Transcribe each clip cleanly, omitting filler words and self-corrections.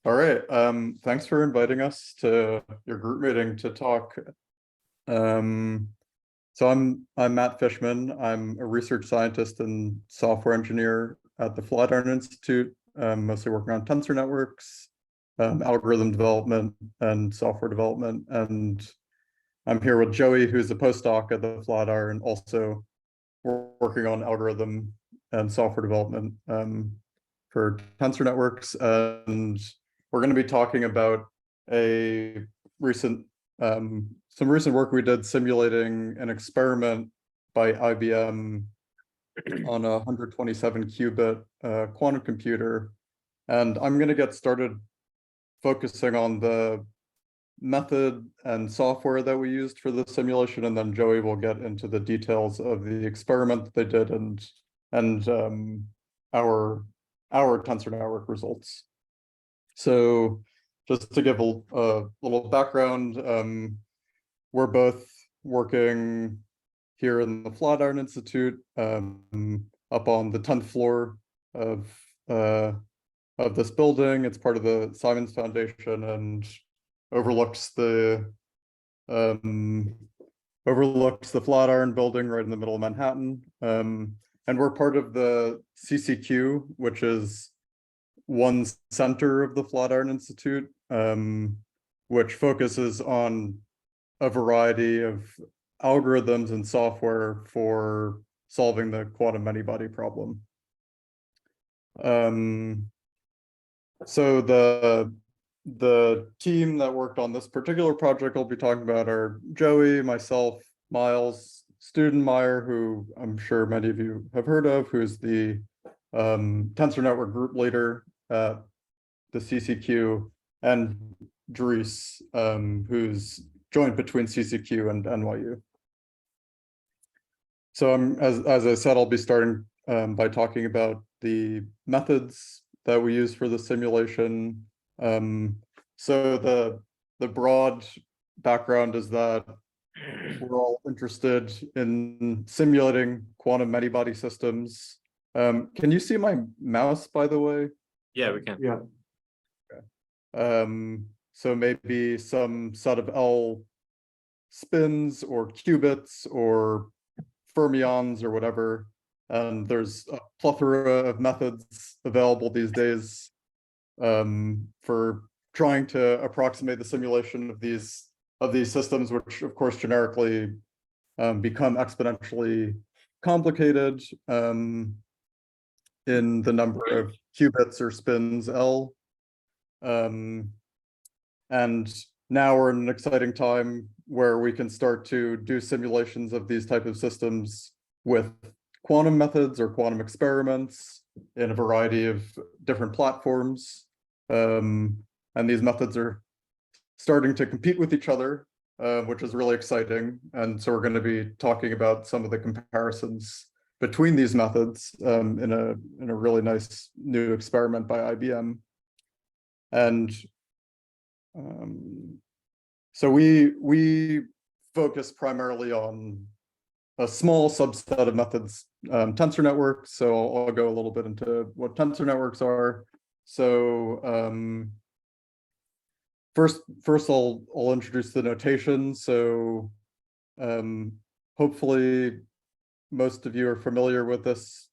All right. Thanks for inviting us to your group meeting to talk. Um, so I'm Matt Fishman. I'm a research scientist and software engineer at the Flatiron Institute, mostly working on tensor networks, algorithm development, and software development. And I'm here with Joey, who's a postdoc at the Flatiron, also working on algorithm and software development for tensor networks. And we're going to be talking about a recent, some recent work we did simulating an experiment by IBM on a 127 qubit quantum computer. And I'm going to get started focusing on the method and software that we used for the simulation, and then Joey will get into the details of the experiment that they did and our tensor network results. So just to give a little background, we're both working here in the Flatiron Institute, up on the 10th floor of this building. It's part of the Simons Foundation and overlooks the Flatiron building right in the middle of Manhattan. And we're part of the CCQ, which is one center of the Flatiron Institute, which focuses on a variety of algorithms and software for solving the quantum many-body problem. So the team that worked on this particular project I'll be talking about are Joey, myself, Miles, Studenmeyer, who I'm sure many of you have heard of, who's the tensor network group leader at the CCQ, and Dries, who's joint between CCQ and NYU. So as I said, I'll be starting by talking about the methods that we use for the simulation. So the broad background is that we're all interested in simulating quantum many-body systems. Can you see my mouse, by the way? Yeah, we can. Yeah. So maybe some set of L spins or qubits or fermions or whatever. And there's a plethora of methods available these days for trying to approximate the simulation of these systems, which of course generically become exponentially complicated in the number of qubits or spins L. And now we're in an exciting time where we can start to do simulations of these type of systems with quantum methods or quantum experiments in a variety of different platforms. And these methods are starting to compete with each other, which is really exciting. And so we're going to be talking about some of the comparisons between these methods in a really nice new experiment by IBM. And so we focus primarily on a small subset of methods, tensor networks. So I'll go a little bit into what tensor networks are. So first I'll introduce the notation. So hopefully most of you are familiar with this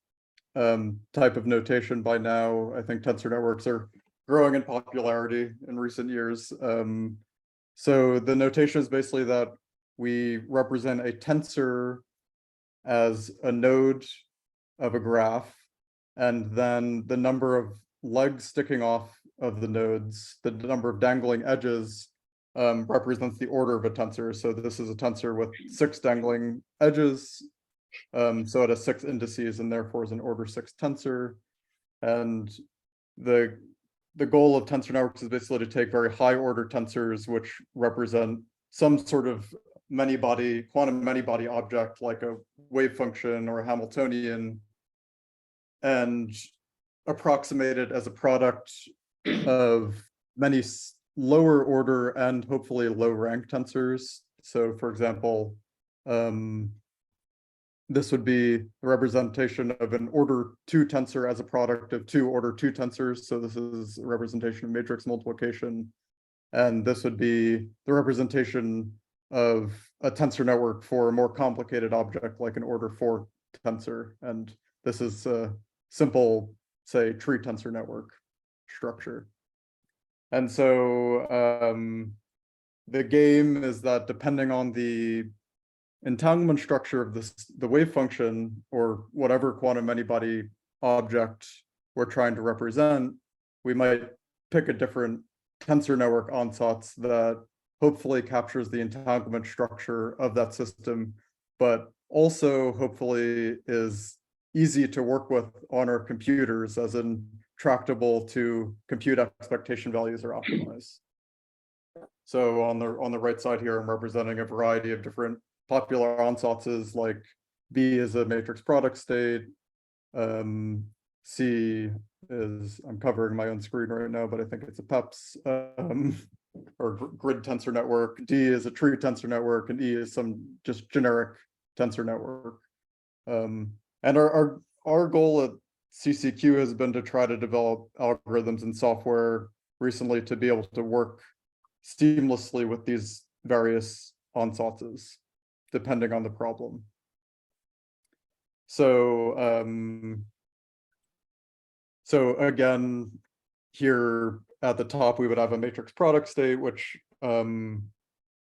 type of notation by now. I think tensor networks are growing in popularity in recent years. So the notation is basically that we represent a tensor as a node of a graph, and then the number of legs sticking off of the nodes, the number of dangling edges, represents the order of a tensor. So this is a tensor with 6 dangling edges. So it has 6 indices and therefore is an order 6 tensor. And the goal of tensor networks is basically to take very high order tensors, which represent some sort of quantum many-body object like a wave function or a Hamiltonian, and approximate it as a product of many lower order and hopefully low rank tensors. So for example, this would be a representation of an order 2 tensor as a product of 2 order 2 tensors. So this is a representation of matrix multiplication. And this would be the representation of a tensor network for a more complicated object like an order 4 tensor. And this is a simple, say, tree tensor network structure. And so the game is that depending on the entanglement structure of the wave function or whatever quantum many-body object we're trying to represent, we might pick a different tensor network ansatz that hopefully captures the entanglement structure of that system, but also hopefully is easy to work with on our computers, as in tractable to compute expectation values are optimized. So on the right side here, I'm representing a variety of different popular ansatzes, like B is a matrix product state, C is, I'm covering my own screen right now, but I think it's a PEPS or grid tensor network. D is a tree tensor network, and E is some just generic tensor network. And our goal at CCQ has been to try to develop algorithms and software recently to be able to work seamlessly with these various ansatzes, depending on the problem. So so again, here at the top, we would have a matrix product state, which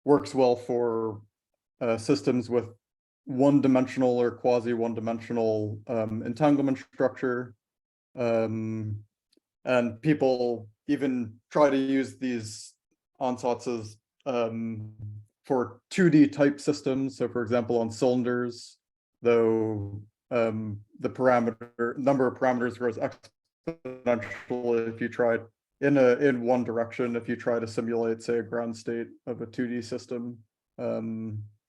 works well for systems with one-dimensional or quasi-one-dimensional entanglement structure. And people even try to use these ansatzes for 2D type systems. So for example, on cylinders, though the number of parameters grows exponentially if you try in one direction, if you try to simulate, say, a ground state of a 2D system.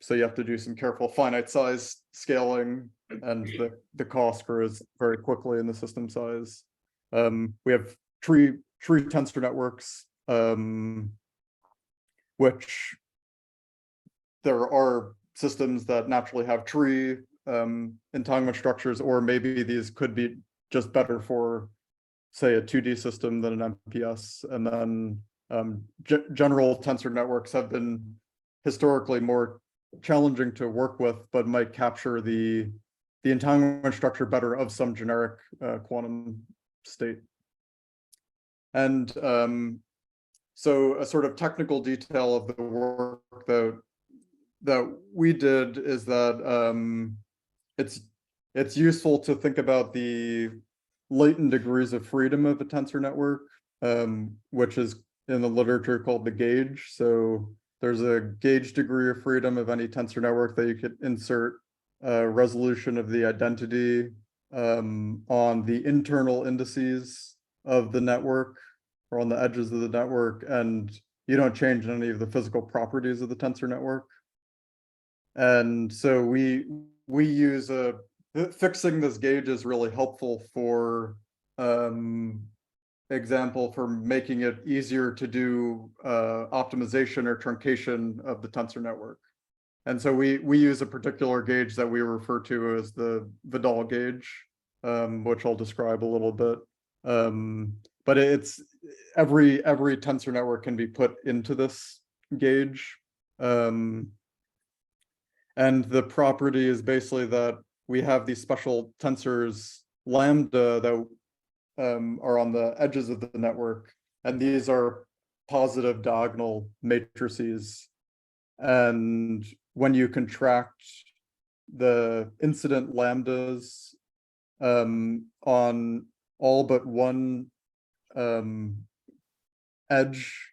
So you have to do some careful finite size scaling, and the cost grows very quickly in the system size. We have tree tensor networks, which there are systems that naturally have tree entanglement structures, or maybe these could be just better for, say, a 2D system than an MPS. And then general tensor networks have been historically more challenging to work with, but might capture the entanglement structure better of some generic quantum state. And so a sort of technical detail of the work that we did is that it's useful to think about the latent degrees of freedom of a tensor network, which is in the literature called the gauge. So there's a gauge degree of freedom of any tensor network that you could insert resolution of the identity on the internal indices of the network or on the edges of the network, and you don't change any of the physical properties of the tensor network. And so we use fixing this gauge is really helpful for example, for making it easier to do optimization or truncation of the tensor network. And so we use a particular gauge that we refer to as the Vidal gauge, which I'll describe a little bit. But it's every tensor network can be put into this gauge. And the property is basically that we have these special tensors lambda that are on the edges of the network, and these are positive diagonal matrices. And when you contract the incident lambdas on all but one edge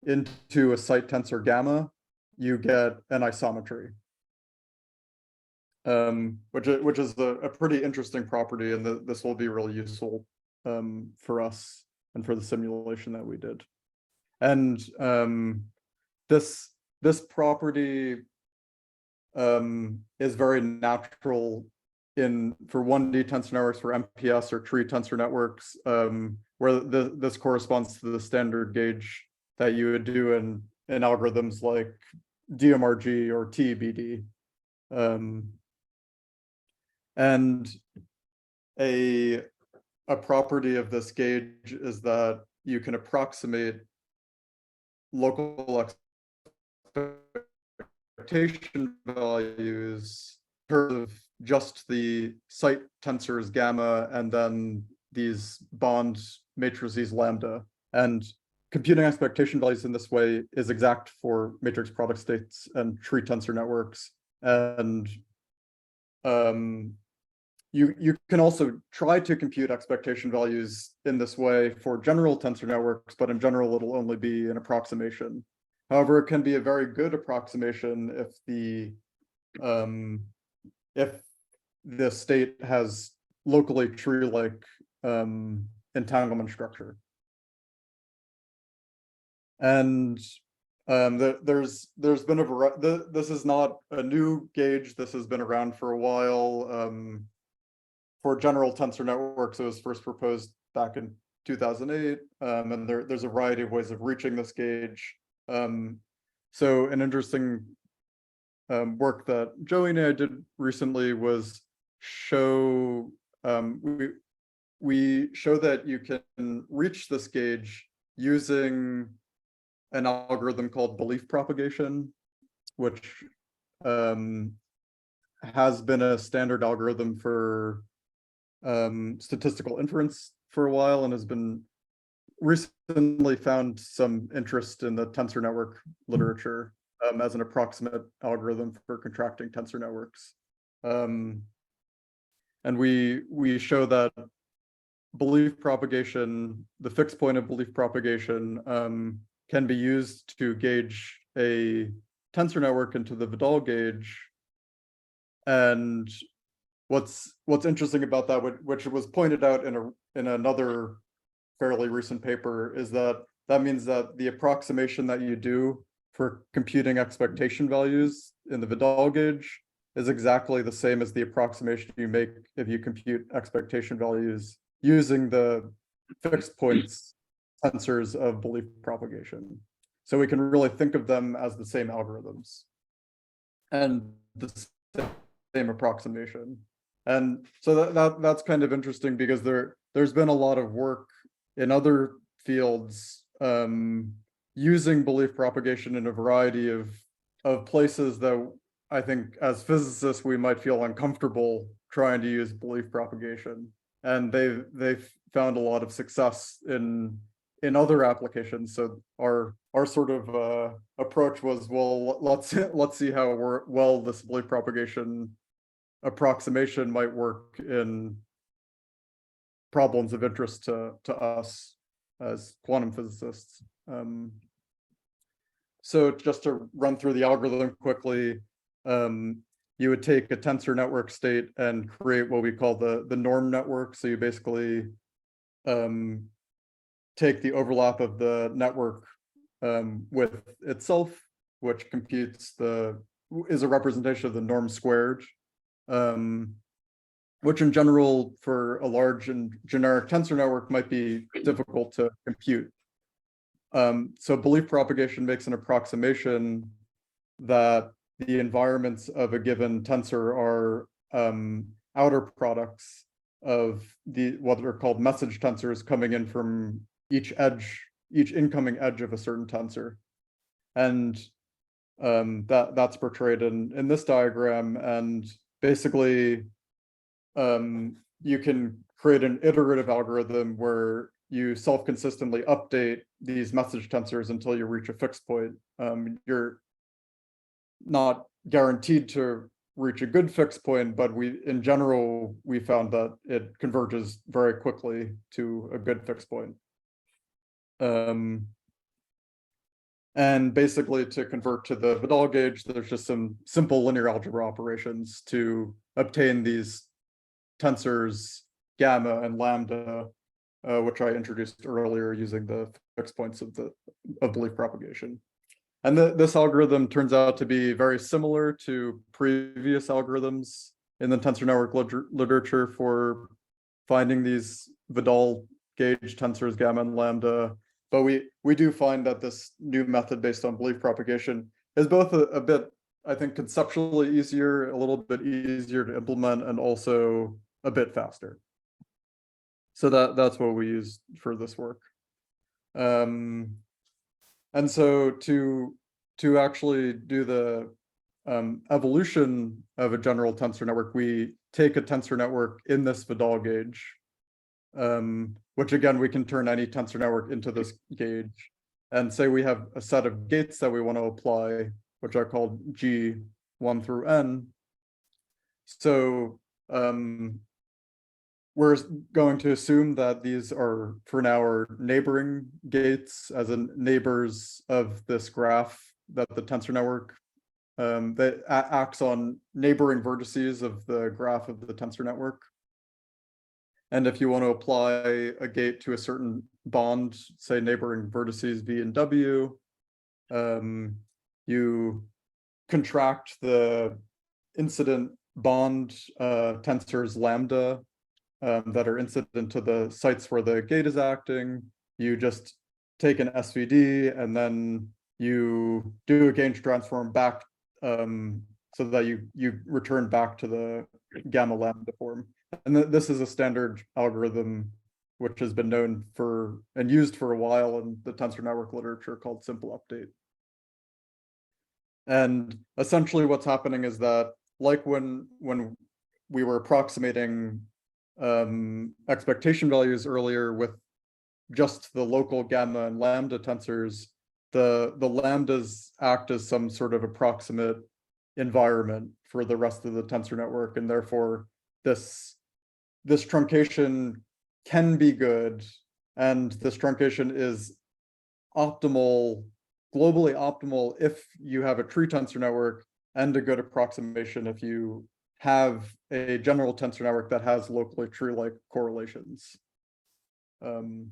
into a site tensor gamma, you get an isometry, which is a pretty interesting property, and this will be really useful for us and for the simulation that we did. And this property is very natural for 1D tensor networks, for MPS or tree tensor networks, where this corresponds to the standard gauge that you would do in algorithms like DMRG or TBD. And a property of this gauge is that you can approximate local expectation values in terms of just the site tensors gamma and then these bond matrices lambda. And computing expectation values in this way is exact for matrix product states and tree tensor networks. And you can also try to compute expectation values in this way for general tensor networks, but in general, it'll only be an approximation. However, it can be a very good approximation if the state has locally tree-like entanglement structure. And there's been a variety. This is not a new gauge. This has been around for a while. For general tensor networks, it was first proposed back in 2008, and there's a variety of ways of reaching this gauge. So an interesting work that Joey and I did recently was show we show that you can reach this gauge using an algorithm called belief propagation, which has been a standard algorithm for statistical inference for a while and has been recently found some interest in the tensor network literature as an approximate algorithm for contracting tensor networks. And we show that belief propagation, the fixed point of belief propagation, can be used to gauge a tensor network into the Vidal gauge. And what's interesting about that, which was pointed out in another fairly recent paper, is that means that the approximation that you do for computing expectation values in the Vidal gauge is exactly the same as the approximation you make if you compute expectation values using the fixed points tensors of belief propagation. So we can really think of them as the same algorithms and the same approximation. And so that's kind of interesting because there's been a lot of work in other fields using belief propagation in a variety of places that I think as physicists we might feel uncomfortable trying to use belief propagation. And they've found a lot of success in other applications. So our sort of approach was, well, let's see how well this belief propagation approximation might work in problems of interest to us as quantum physicists. So just to run through the algorithm quickly, you would take a tensor network state and create what we call the norm network. So you basically take the overlap of the network with itself, which is a representation of the norm squared, which in general for a large and generic tensor network might be difficult to compute. So belief propagation makes an approximation that the environments of a given tensor are outer products of what are called message tensors coming in from each incoming edge of a certain tensor. And that's portrayed in this diagram. And basically, you can create an iterative algorithm where you self-consistently update these message tensors until you reach a fixed point. You're not guaranteed to reach a good fixed point, but in general, we found that it converges very quickly to a good fixed point. And basically to convert to the Vidal gauge, there's just some simple linear algebra operations to obtain these tensors gamma and lambda, which I introduced earlier using the fixed points of belief propagation. And this algorithm turns out to be very similar to previous algorithms in the tensor network literature for finding these Vidal gauge tensors gamma and lambda. But we do find that this new method based on belief propagation is both a bit I think, conceptually easier, a little bit easier to implement, and also a bit faster. So that's what we use for this work. And so to actually do the evolution of a general tensor network, we take a tensor network in this Vidal gauge, which again, we can turn any tensor network into this gauge, and say we have a set of gates that we want to apply, which are called G1 through N. So we're going to assume that these are, for now, are neighboring gates, as in neighbors of this graph that the tensor network that acts on neighboring vertices of the graph of the tensor network. And if you want to apply a gate to a certain bond, say neighboring vertices V and W, you contract the incident bond tensors lambda that are incident to the sites where the gate is acting. You just take an SVD and then you do a gauge transform back so that you return back to the gamma lambda form. And this is a standard algorithm which has been known for and used for a while in the tensor network literature, called simple update. And essentially what's happening is that, like when we were approximating expectation values earlier with just the local gamma and lambda tensors, the lambdas act as some sort of approximate environment for the rest of the tensor network, and therefore this truncation can be good, and this truncation is optimal, globally optimal, if you have a tree tensor network, and a good approximation if you have a general tensor network that has locally tree-like correlations. And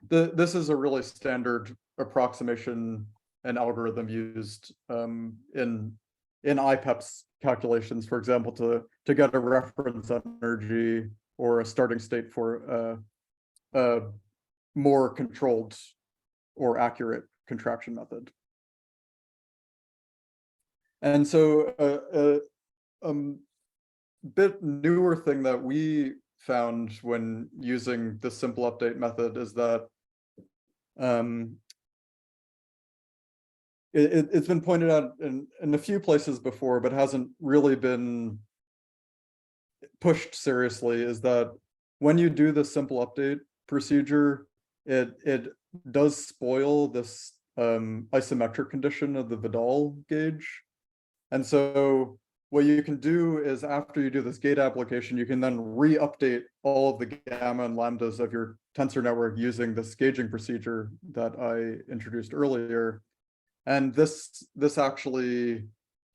this is a really standard approximation and algorithm used in IPEPS calculations, for example, to get a reference energy or a starting state for a more controlled or accurate contraction method. And so a bit newer thing that we found when using the simple update method is that it's been pointed out in a few places before, but hasn't really been pushed seriously, is that when you do the simple update procedure, it does spoil this isometric condition of the Vidal gauge. And so what you can do is, after you do this gate application, you can then re-update all of the gamma and lambdas of your tensor network using this gauging procedure that I introduced earlier. And this actually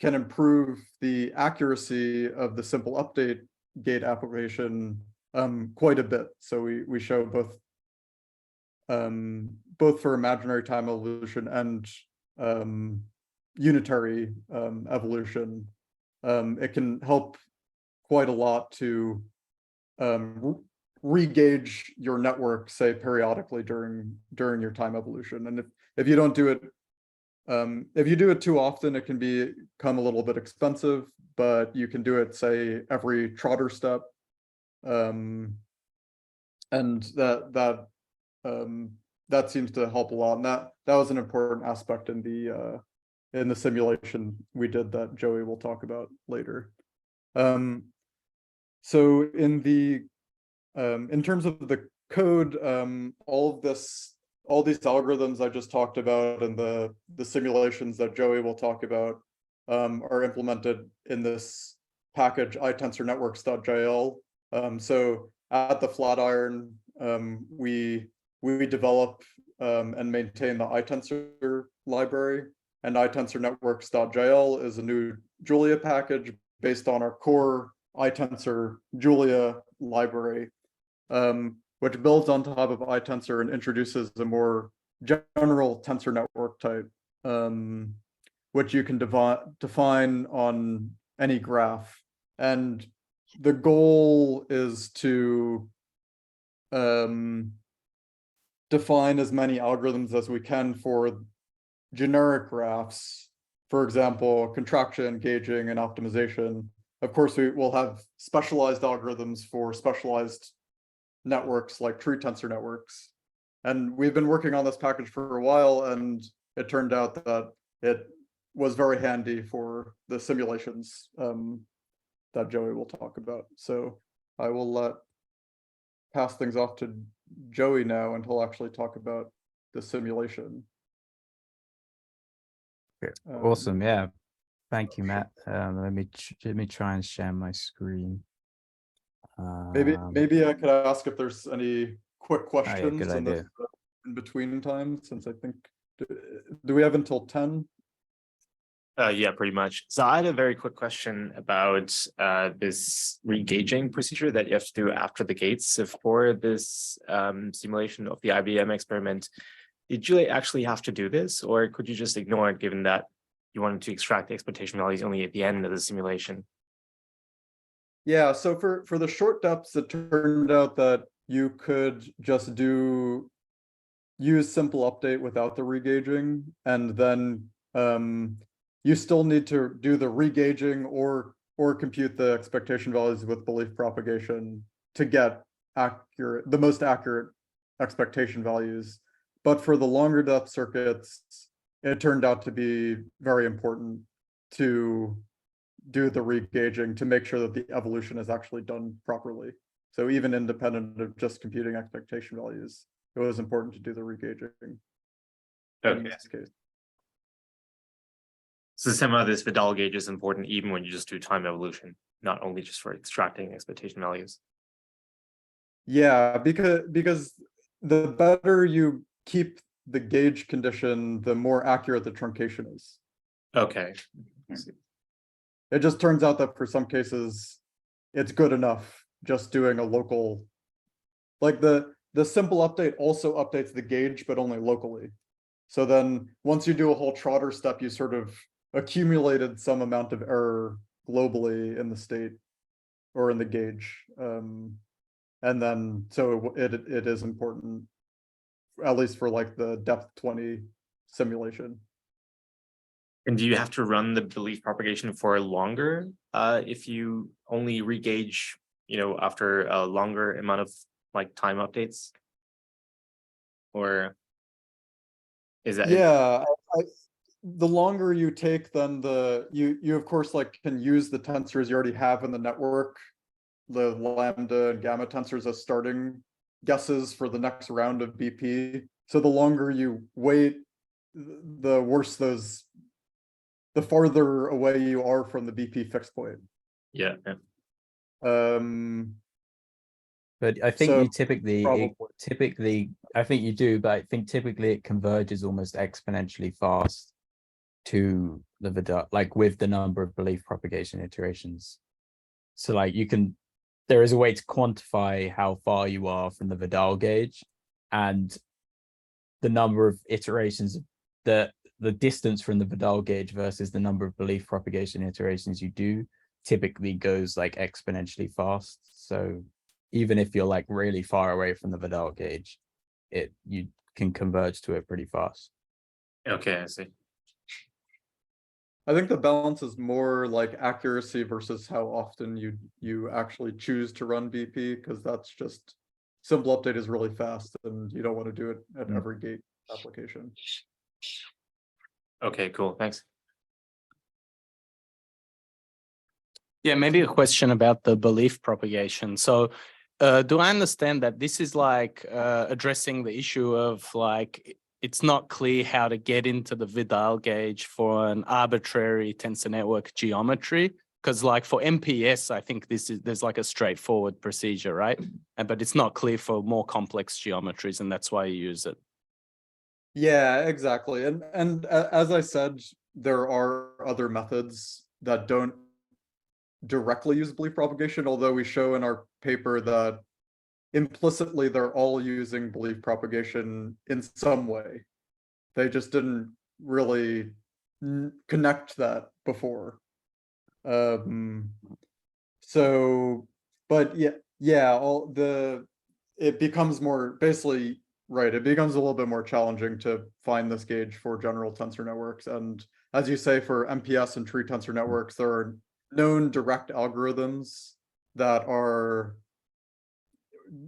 can improve the accuracy of the simple update gate application quite a bit. So we show both for imaginary time evolution and unitary evolution, it can help quite a lot to re-gauge your network, say periodically during your time evolution. And if you don't do it, if you do it too often, it can become a little bit expensive, but you can do it, say, every Trotter step, and that seems to help a lot. And that was an important aspect in the simulation we did that Joey will talk about later. So in terms of the code, all these algorithms I just talked about and the simulations that Joey will talk about are implemented in this package itensor-networks.jl. So at the Flatiron, we develop and maintain the itensor library, and itensor-networks.jl is a new Julia package based on our core itensor Julia library, which builds on top of itensor and introduces a more general tensor network type, which you can define on any graph. And the goal is to define as many algorithms as we can for generic graphs for example, contraction, gauging, and optimization. Of course, we will have specialized algorithms for specialized networks like tree tensor networks. And we've been working on this package for a while, and it turned out that it was very handy for the simulations that Joey will talk about. So I will pass things off to Joey now, and he'll actually talk about the simulation. Awesome, yeah. Thank you, Matt. Let me try and share my screen. Maybe I could ask if there's any quick questions good idea. In between time, since I think, do we have until 10? Yeah, pretty much. So I had a very quick question about this re-gauging procedure that you have to do after the gates. So for this simulation of the IBM experiment, did you actually have to do this, or could you just ignore it, given that you wanted to extract the expectation values only at the end of the simulation? Yeah, so for the short depths, it turned out that you could just use simple update without the re-gauging, and then you still need to do the re-gauging or compute the expectation values with belief propagation to get the most accurate expectation values. But for the longer depth circuits, it turned out to be very important to do the re-gauging to make sure that the evolution is actually done properly. So even independent of just computing expectation values, it was important to do the re-gauging in this case. So some of this Vidal gauge is important even when you just do time evolution, not only just for extracting expectation values. Yeah, because the better you keep the gauge condition, the more accurate the truncation is. Okay. It just turns out that for some cases, it's good enough just doing a local, like the simple update also updates the gauge, but only locally. So then once you do a whole trotter step, you sort of accumulated some amount of error globally in the state or in the gauge. And then, so it is important, at least for like the depth 20 simulation. And do you have to run the belief propagation for longer if you only re-gauge, after a longer amount of like time updates? Or is that? Yeah, the longer you take, then you of course like can use the tensors you already have in the network, the lambda and gamma tensors as starting guesses for the next round of BP. So the longer you wait, the worse the farther away you are from the BP fixed point. Yeah. But I think So you typically, I think you do, but I think typically it converges almost exponentially fast to the Vidal, like with the number of belief propagation iterations. So like there is a way to quantify how far you are from the Vidal gauge, and the number of iterations, the distance from the Vidal gauge versus the number of belief propagation iterations you do typically goes like exponentially fast. So even if you're like really far away from the Vidal gauge, you can converge to it pretty fast. Okay, I see. I think the balance is more like accuracy versus how often you actually choose to run BP, because that's just simple update is really fast and you don't want to do it at every gate application. Okay, cool. Thanks. Yeah, maybe a question about the belief propagation. So do I understand that this is like addressing the issue of like, it's not clear how to get into the Vidal gauge for an arbitrary tensor network geometry? Because like for MPS, I think there's like a straightforward procedure, right? But it's not clear for more complex geometries, and that's why you use it. Yeah, exactly. And as I said, there are other methods that don't directly use belief propagation, although we show in our paper that implicitly they're all using belief propagation in some way. They just didn't really connect that before. So, but yeah, it becomes more basically right. It becomes a little bit more challenging to find this gauge for general tensor networks, and as you say, for MPS and tree tensor networks, there are known direct algorithms that are,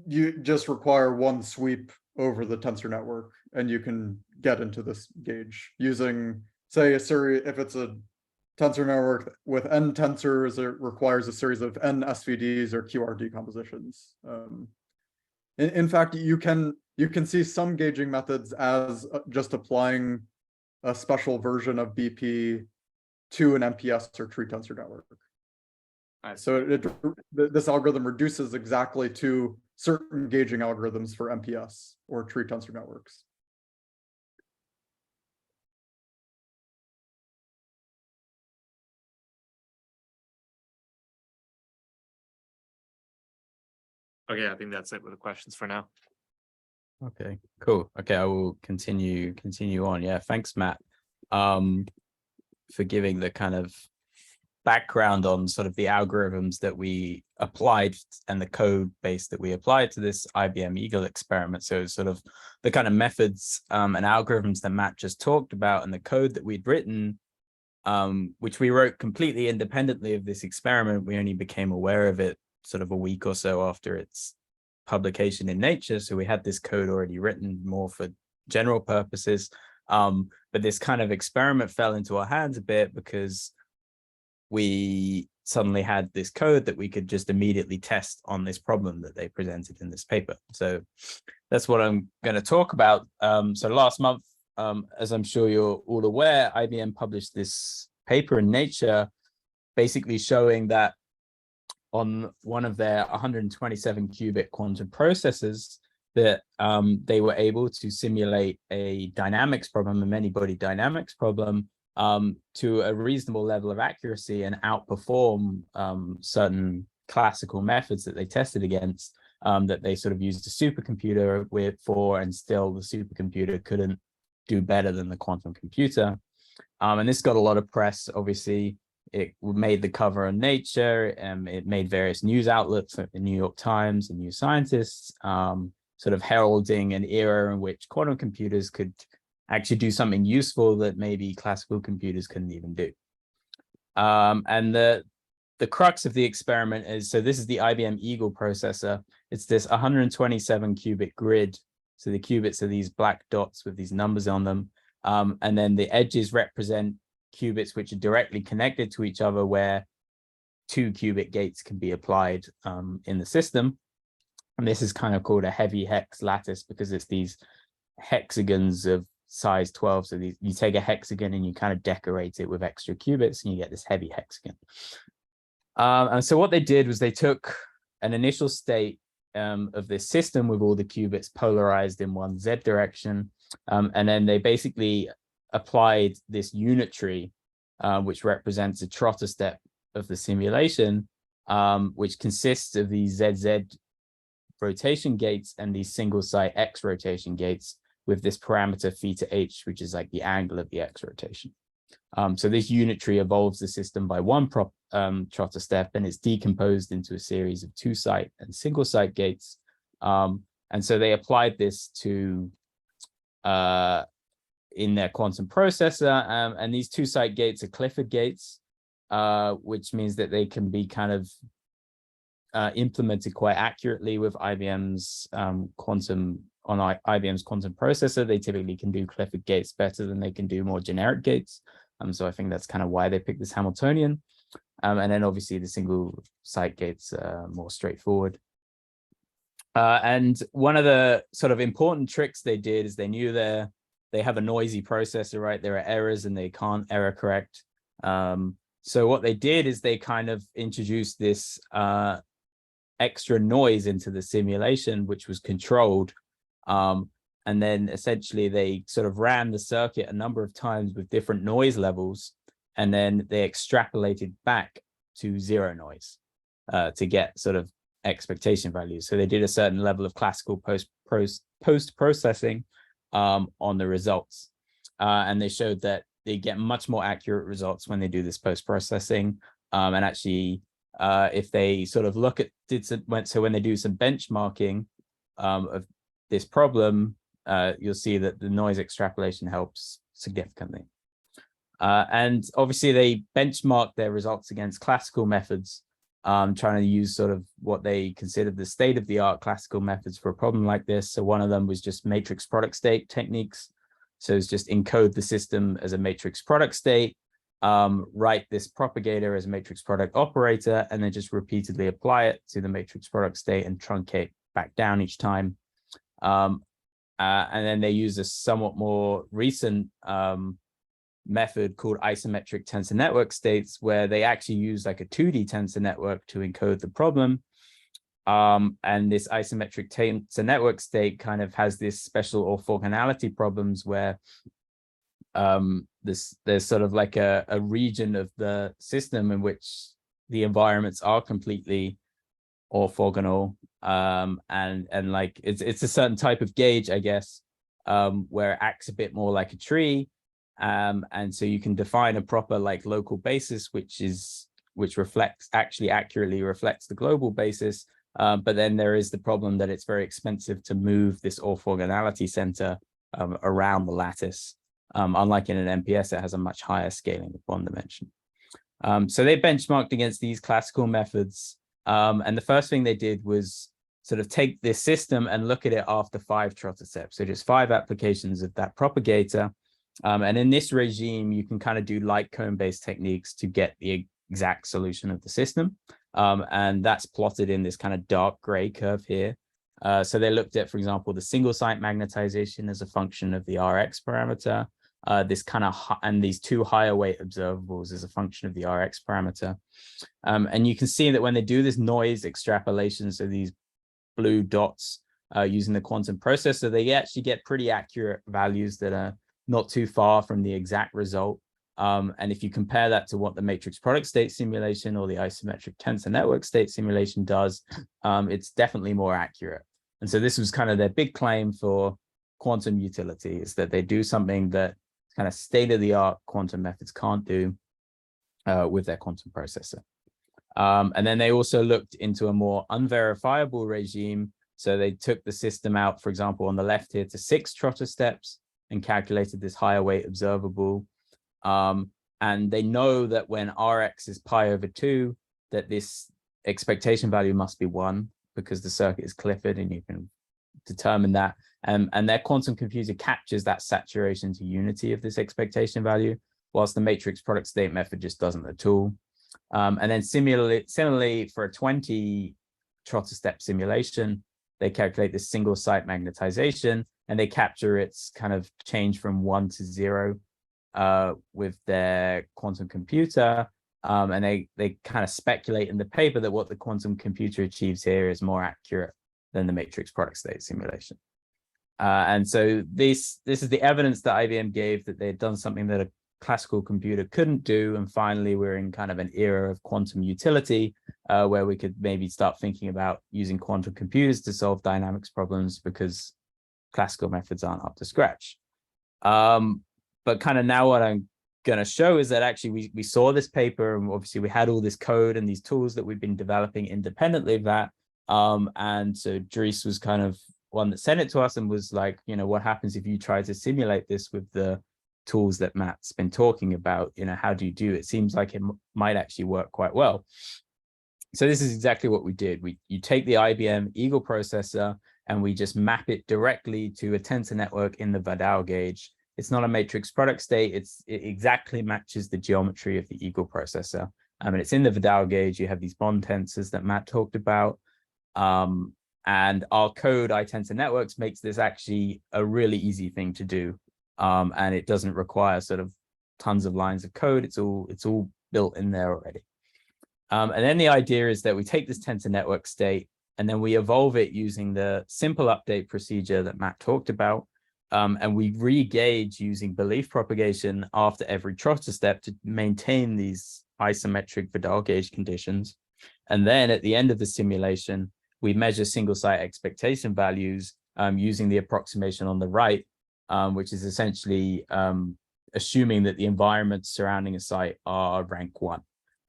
you just require one sweep over the tensor network, and you can get into this gauge using, say, a series. If it's a tensor network with n tensors, it requires a series of n SVDs or QR decompositions. In fact, you can see some gauging methods as just applying a special version of BP to an MPS or tree tensor network. So this algorithm reduces exactly to certain gauging algorithms for MPS or tree tensor networks. Okay, I think that's it with the questions for now. Okay, cool. Okay, I will continue on. Yeah, thanks, Matt, for giving the kind of background on sort of the algorithms that we applied and the code base that we applied to this IBM Eagle experiment. So sort of the kind of methods and algorithms that Matt just talked about, and the code that we'd written, which we wrote completely independently of this experiment. We only became aware of it sort of a week or so after its publication in Nature. So we had this code already written more for general purposes. But this kind of experiment fell into our hands a bit because we suddenly had this code that we could just immediately test on this problem that they presented in this paper. So that's what I'm going to talk about. So last month, as I'm sure you're all aware, IBM published this paper in Nature, basically showing that on one of their 127 qubit quantum processors, that they were able to simulate a dynamics problem, a many-body dynamics problem, to a reasonable level of accuracy and outperform certain classical methods that they tested against, that they sort of used a supercomputer for, and still the supercomputer couldn't do better than the quantum computer. And this got a lot of press, obviously. It made the cover of Nature, and it made various news outlets like the New York Times and New Scientists, sort of heralding an era in which quantum computers could actually do something useful that maybe classical computers couldn't even do. And the crux of the experiment is, so this is the IBM Eagle processor. It's this 127 qubit grid. So the qubits are these black dots with these numbers on them. And then the edges represent qubits which are directly connected to each other, where 2 qubit gates can be applied in the system. And this is kind of called a heavy hex lattice because it's these hexagons of size 12. So you take a hexagon and you kind of decorate it with extra qubits, and you get this heavy hexagon. And so what they did was they took an initial state of this system with all the qubits polarized in one Z direction. And then they basically applied this unitary, which represents a trotter step of the simulation, which consists of these ZZ rotation gates and these single site X rotation gates with this parameter theta H, which is like the angle of the X rotation. So this unitary evolves the system by one trotter step, and it's decomposed into a series of 2 site and single site gates. And so they applied this to in their quantum processor, and these 2 site gates are Clifford gates, which means that they can be kind of implemented quite accurately with IBM's IBM's quantum processor. They typically can do Clifford gates better than they can do more generic gates. So I think that's kind of why they picked this Hamiltonian. And then obviously the single site gates are more straightforward. And one of the sort of important tricks they did is they knew they have a noisy processor, right? There are errors and they can't error correct. So what they did is they kind of introduced this extra noise into the simulation, which was controlled. And then essentially they sort of ran the circuit a number of times with different noise levels, and then they extrapolated back to 0 noise to get sort of expectation values. So they did a certain level of classical post-processing on the results. And they showed that they get much more accurate results when they do this post-processing. And actually, if they sort of look at, so when they do some benchmarking of this problem, you'll see that the noise extrapolation helps significantly. And obviously they benchmarked their results against classical methods, trying to use sort of what they considered the state-of-the-art classical methods for a problem like this. So one of them was just matrix product state techniques. So it's just encode the system as a matrix product state, write this propagator as a matrix product operator, and then just repeatedly apply it to the matrix product state and truncate back down each time. And then they use a somewhat more recent method called isometric tensor network states, where they actually use like a 2D tensor network to encode the problem. And this isometric tensor network state kind of has this special orthogonality problems where there's sort of like a region of the system in which the environments are completely orthogonal, and like it's a certain type of gauge, I guess, where it acts a bit more like a tree, and so you can define a proper like local basis which reflects actually accurately reflects the global basis, but then there is the problem that it's very expensive to move this orthogonality center around the lattice. Unlike in an MPS, it has a much higher scaling of one dimension. So they benchmarked against these classical methods. And the first thing they did was sort of take this system and look at it after 5 trotter steps. So just 5 applications of that propagator. And in this regime, you can kind of do light cone-based techniques to get the exact solution of the system. And that's plotted in this kind of dark gray curve here. So they looked at, for example, the single site magnetization as a function of the Rx parameter, this kind of, and these 2 higher weight observables as a function of the Rx parameter. And you can see that when they do this noise extrapolation, so these blue dots using the quantum processor, they actually get pretty accurate values that are not too far from the exact result. And if you compare that to what the matrix product state simulation or the isometric tensor network state simulation does, it's definitely more accurate. And so this was kind of their big claim for quantum utility, is that they do something that kind of state-of-the-art quantum methods can't do with their quantum processor. And then they also looked into a more unverifiable regime. So they took the system out, for example, on the left here to 6 trotter steps and calculated this higher weight observable. And they know that when Rx is pi over 2, that this expectation value must be 1 because the circuit is Clifford and you can determine that. And their quantum computer captures that saturation to unity of this expectation value, whilst the matrix product state method just doesn't at all. And then similarly for a 20 trotter step simulation, they calculate this single site magnetization and they capture its kind of change from 1 to 0 with their quantum computer. And they kind of speculate in the paper that what the quantum computer achieves here is more accurate than the matrix product state simulation. And so this is the evidence that IBM gave that they had done something that a classical computer couldn't do. And finally, we're in kind of an era of quantum utility where we could maybe start thinking about using quantum computers to solve dynamics problems because classical methods aren't up to scratch. But kind of now what I'm going to show is that actually we saw this paper and obviously we had all this code and these tools that we've been developing independently of that. And so Dries was kind of one that sent it to us and was like, you know, what happens if you try to simulate this with the tools that Matt's been talking about? You know, how do you do it? It seems like it might actually work quite well. So this is exactly what we did. You take the IBM Eagle processor and we just map it directly to a tensor network in the Vidal gauge. It's not a matrix product state. It exactly matches the geometry of the Eagle processor. And it's in the Vidal gauge. You have these bond tensors that Matt talked about. And our code, iTensor Networks, makes this actually a really easy thing to do. And it doesn't require sort of tons of lines of code. It's all built in there already. And then the idea is that we take this tensor network state and then we evolve it using the simple update procedure that Matt talked about. And we re-gauge using belief propagation after every trotter step to maintain these isometric Vidal gauge conditions. And then at the end of the simulation, we measure single site expectation values using the approximation on the right, which is essentially assuming that the environments surrounding a site are rank 1.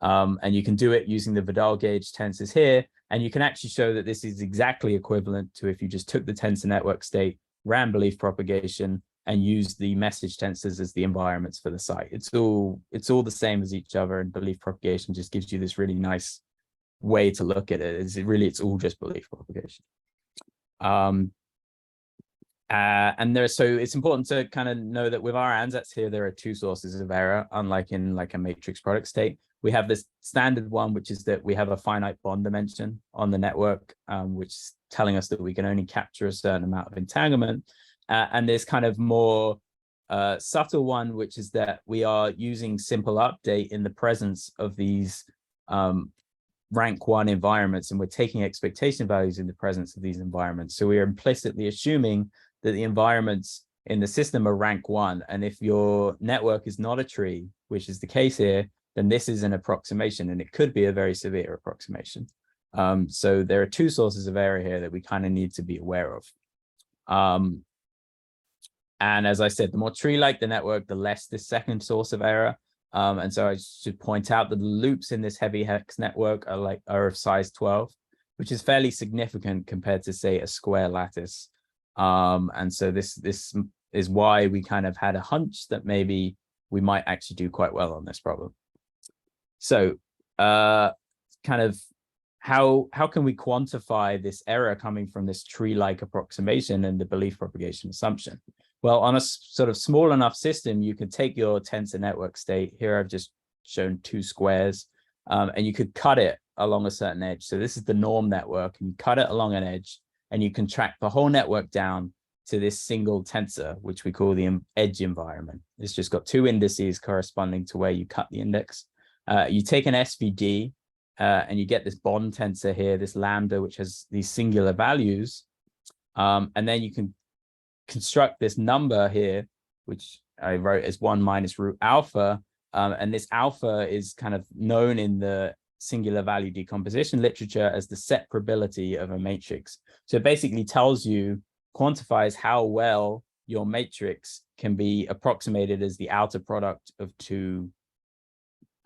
And you can do it using the Vidal gauge tensors here. And you can actually show that this is exactly equivalent to if you just took the tensor network state, ran belief propagation, and use the message tensors as the environments for the site. It's all the same as each other, and belief propagation just gives you this really nice way to look at it. It's all just belief propagation. So it's important to kind of know that with our ansatz here, there are two sources of error, unlike in like a matrix product state. We have this standard one, which is that we have a finite bond dimension on the network, which is telling us that we can only capture a certain amount of entanglement. And there's kind of more subtle one, which is that we are using simple update in the presence of these rank 1 environments, and we're taking expectation values in the presence of these environments. So we are implicitly assuming that the environments in the system are rank 1. And if your network is not a tree, which is the case here, then this is an approximation, and it could be a very severe approximation. So there are two sources of error here that we kind of need to be aware of. And as I said, the more tree-like the network, the less this second source of error. And so I should point out that the loops in this heavy hex network are of size 12, which is fairly significant compared to, say, a square lattice. And so this is why we kind of had a hunch that maybe we might actually do quite well on this problem. So kind of how can we quantify this error coming from this tree-like approximation and the belief propagation assumption? Well, on a sort of small enough system, you could take your tensor network state. Here I've just shown 2 squares, and you could cut it along a certain edge. So this is the norm network, and you cut it along an edge, and you can track the whole network down to this single tensor, which we call the edge environment. It's just got 2 indices corresponding to where you cut the index. You take an SVD, and you get this bond tensor here, this lambda, which has these singular values. And then you can construct this number here, which I wrote as 1 minus root alpha. And this alpha is kind of known in the singular value decomposition literature as the separability of a matrix. So it basically tells you, quantifies how well your matrix can be approximated as the outer product of 2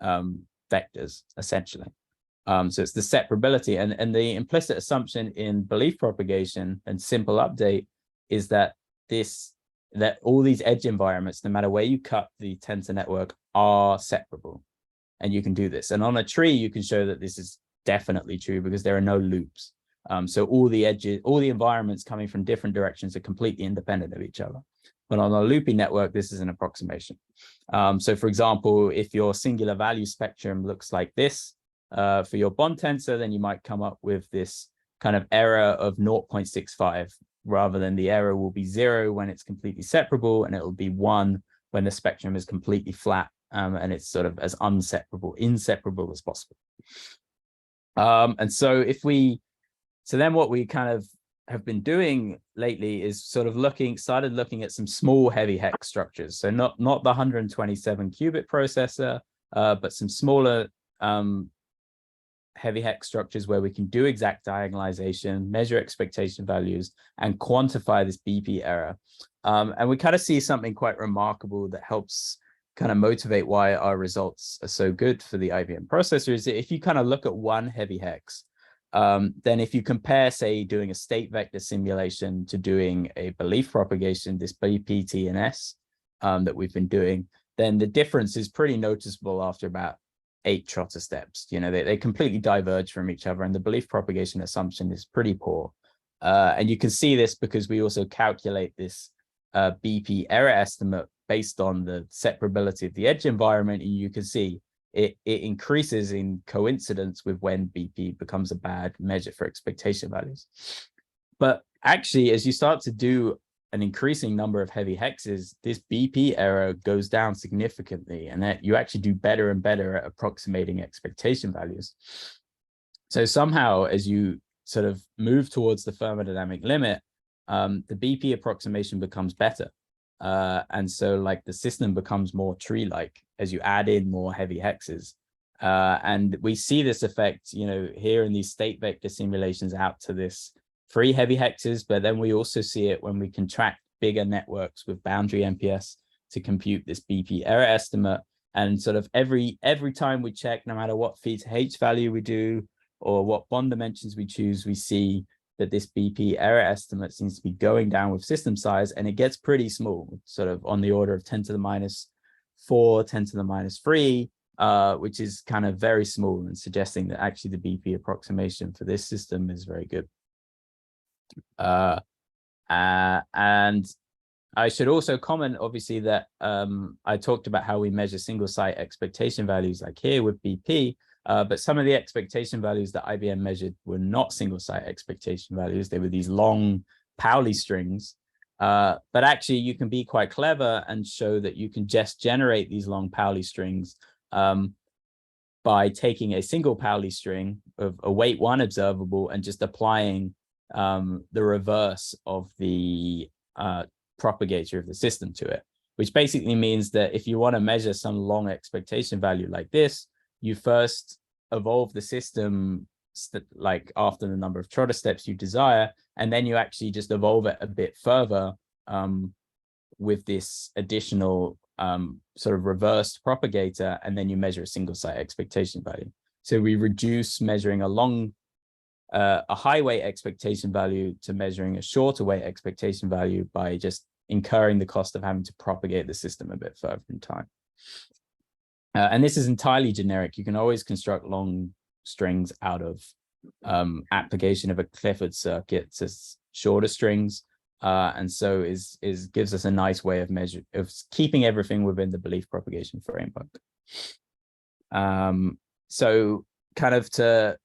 vectors, essentially. So it's the separability, and the implicit assumption in belief propagation and simple update is that all these edge environments, no matter where you cut the tensor network, are separable, and you can do this. And on a tree, you can show that this is definitely true because there are no loops. So all the edges, all the environments coming from different directions are completely independent of each other. But on a loopy network, this is an approximation. So for example, if your singular value spectrum looks like this for your bond tensor, then you might come up with this kind of error of 0.65, rather than the error will be 0 when it's completely separable, and it will be 1 when the spectrum is completely flat, and it's sort of as inseparable as possible. And so then what we kind of have been doing lately is sort of started looking at some small heavy hex structures. So not the 127 qubit processor, but some smaller heavy hex structures where we can do exact diagonalization, measure expectation values, and quantify this BP error. And we kind of see something quite remarkable that helps kind of motivate why our results are so good for the IBM processor, is that if you kind of look at one heavy hex, then if you compare, say, doing a state vector simulation to doing a belief propagation, this BPTNS that we've been doing, then the difference is pretty noticeable after about 8 trotter steps. You know, they completely diverge from each other, and the belief propagation assumption is pretty poor. And you can see this because we also calculate this BP error estimate based on the separability of the edge environment, and you can see it increases in coincidence with when BP becomes a bad measure for expectation values. But actually, as you start to do an increasing number of heavy hexes, this BP error goes down significantly, and that you actually do better and better at approximating expectation values. So somehow, as you sort of move towards the thermodynamic limit, the BP approximation becomes better. And so like the system becomes more tree-like as you add in more heavy hexes. And we see this effect, you know, here in these state vector simulations out to this 3 heavy hexes, but then we also see it when we contract bigger networks with boundary MPS to compute this BP error estimate. And sort of every time we check, no matter what phi to h value we do or what bond dimensions we choose, we see that this BP error estimate seems to be going down with system size, and it gets pretty small, sort of on the order of 10 to the minus 4, 10 to the minus 3, which is kind of very small, and suggesting that actually the BP approximation for this system is very good. And I should also comment, obviously, that I talked about how we measure single site expectation values like here with BP, but some of the expectation values that IBM measured were not single site expectation values. They were these long Pauli strings. But actually, you can be quite clever and show that you can just generate these long Pauli strings by taking a single Pauli string of a weight 1 observable and just applying the reverse of the propagator of the system to it, which basically means that if you want to measure some long expectation value like this, you first evolve the system like after the number of trotter steps you desire, and then you actually just evolve it a bit further with this additional sort of reversed propagator, and then you measure a single site expectation value. So we reduce measuring a high weight expectation value to measuring a shorter weight expectation value by just incurring the cost of having to propagate the system a bit further in time. And this is entirely generic. You can always construct long strings out of application of a Clifford circuit to shorter strings. And so gives us a nice way of keeping everything within the belief propagation framework. So kind of to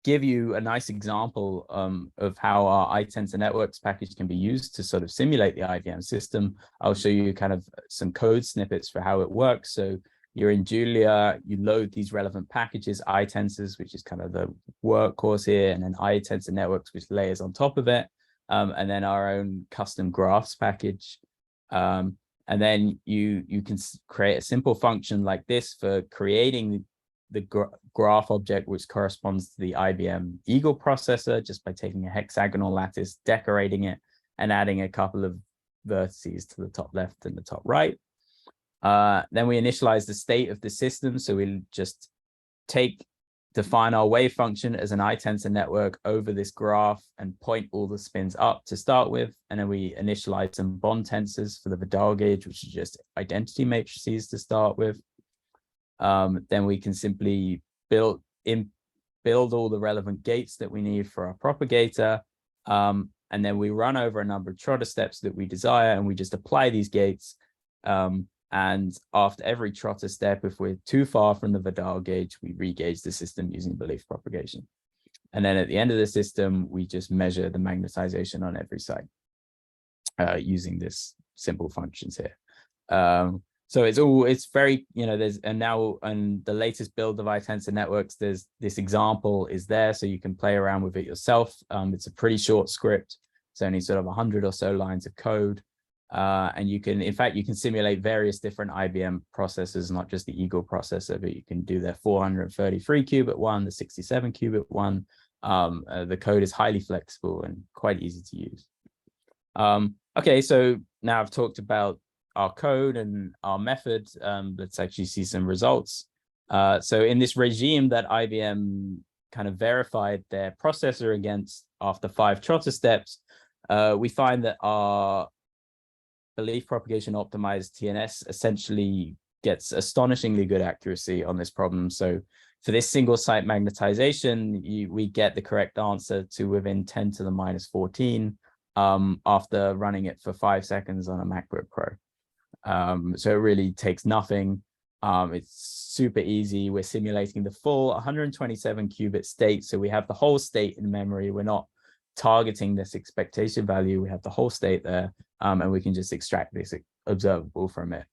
give you a nice example of how our iTensor networks package can be used to sort of simulate the IBM system, I'll show you kind of some code snippets for how it works. So you're in Julia, you load these relevant packages, iTensors, which is kind of the workhorse here, and then iTensor networks, which layers on top of it, and then our own custom graphs package. And then you can create a simple function like this for creating the graph object, which corresponds to the IBM Eagle processor, just by taking a hexagonal lattice, decorating it, and adding a couple of vertices to the top left and the top right. Then we initialize the state of the system. So we just define our wave function as an iTensor network over this graph and point all the spins up to start with. And then we initialize some bond tensors for the Vidal gauge, which is just identity matrices to start with. Then we can simply build all the relevant gates that we need for our propagator. And then we run over a number of trotter steps that we desire, and we just apply these gates. And after every trotter step, if we're too far from the Vidal gauge, we re-gauge the system using belief propagation. And then at the end of the system, we just measure the magnetization on every side using this simple functions here. So it's very, now on the latest build of iTensor networks, there's this example is there, so you can play around with it yourself. It's a pretty short script. It's only sort of 100 or so lines of code. And you can, in fact, you can simulate various different IBM processors, not just the Eagle processor, but you can do their 433 qubit one, the 67 qubit one. The code is highly flexible and quite easy to use. Okay, so now I've talked about our code and our method. Let's actually see some results. So in this regime that IBM kind of verified their processor against after 5 trotter steps, we find that our belief propagation optimized TNS essentially gets astonishingly good accuracy on this problem. So for this single site magnetization, we get the correct answer to within 10 to the minus 14 after running it for 5 seconds on a MacBook Pro. So it really takes nothing. It's super easy. We're simulating the full 127 qubit state. So we have the whole state in memory. We're not targeting this expectation value. We have the whole state there, and we can just extract this observable from it.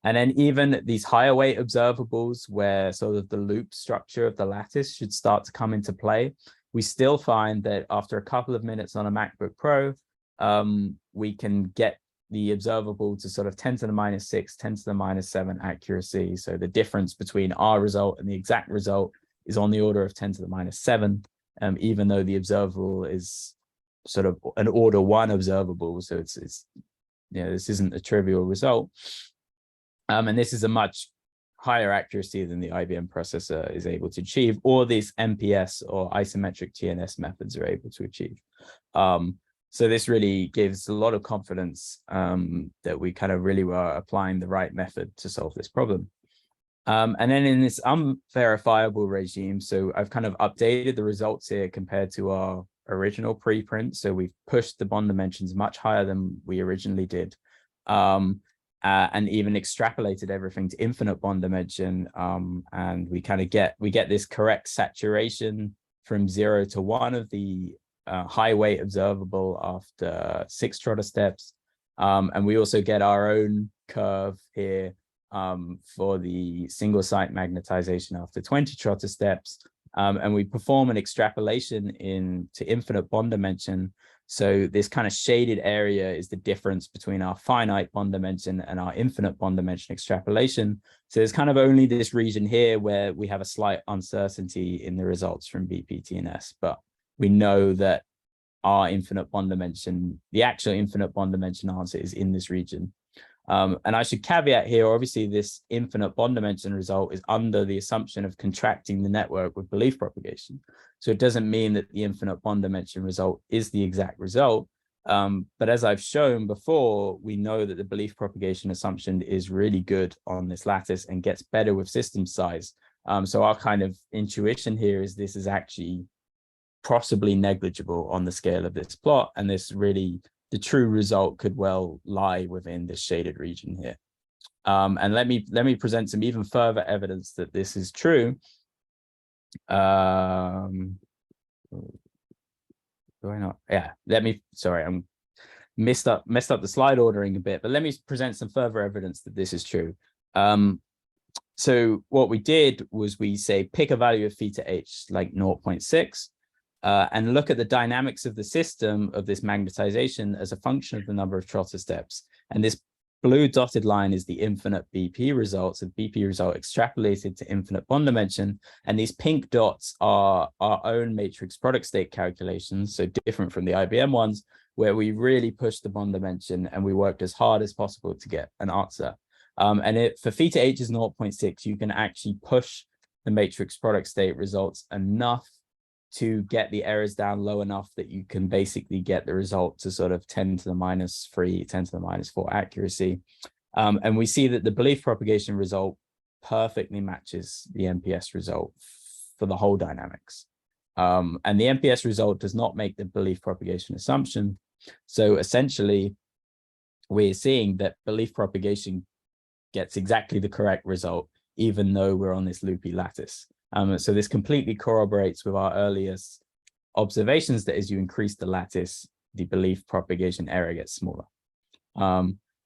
And then even these higher weight observables, where sort of the loop structure of the lattice should start to come into play, we still find that after a couple of minutes on a MacBook Pro, we can get the observable to sort of 10 to the minus 6, 10 to the minus 7 accuracy. So the difference between our result and the exact result is on the order of 10 to the minus 7, even though the observable is sort of an order 1 observable. So it's this isn't a trivial result. And this is a much higher accuracy than the IBM processor is able to achieve, or these MPS or isometric TNS methods are able to achieve. So this really gives a lot of confidence that we kind of really were applying the right method to solve this problem. And then in this unverifiable regime, so I've kind of updated the results here compared to our original preprint. So we've pushed the bond dimensions much higher than we originally did, and even extrapolated everything to infinite bond dimension. And we kind of get this correct saturation from 0 to 1 of the high weight observable after 6 trotter steps. And we also get our own curve here for the single site magnetization after 20 trotter steps. And we perform an extrapolation into infinite bond dimension. So this kind of shaded area is the difference between our finite bond dimension and our infinite bond dimension extrapolation. So there's kind of only this region here where we have a slight uncertainty in the results from BPTNS, but we know that our infinite bond dimension, the actual infinite bond dimension answer is in this region. And I should caveat here, obviously, this infinite bond dimension result is under the assumption of contracting the network with belief propagation. So it doesn't mean that the infinite bond dimension result is the exact result. But as I've shown before, we know that the belief propagation assumption is really good on this lattice and gets better with system size. So our kind of intuition here is this is actually possibly negligible on the scale of this plot. And this really, the true result could well lie within this shaded region here. And let me present some even further evidence that this is true. Do I not? Yeah, sorry, I'm messed up the slide ordering a bit, but let me present some further evidence that this is true. So what we did was we say pick a value of theta h like 0.6. And look at the dynamics of the system of this magnetization as a function of the number of trotter steps. And this blue dotted line is the infinite BP result, so BP result extrapolated to infinite bond dimension. And these pink dots are our own matrix product state calculations, so different from the IBM ones, where we really pushed the bond dimension and we worked as hard as possible to get an answer. And for theta h is 0.6, you can actually push the matrix product state results enough to get the errors down low enough that you can basically get the result to sort of 10 to the minus 3, 10 to the minus 4 accuracy. And we see that the belief propagation result perfectly matches the MPS result for the whole dynamics. And the MPS result does not make the belief propagation assumption. So essentially, we're seeing that belief propagation gets exactly the correct result, even though we're on this loopy lattice. So this completely corroborates with our earliest observations that as you increase the lattice, the belief propagation error gets smaller.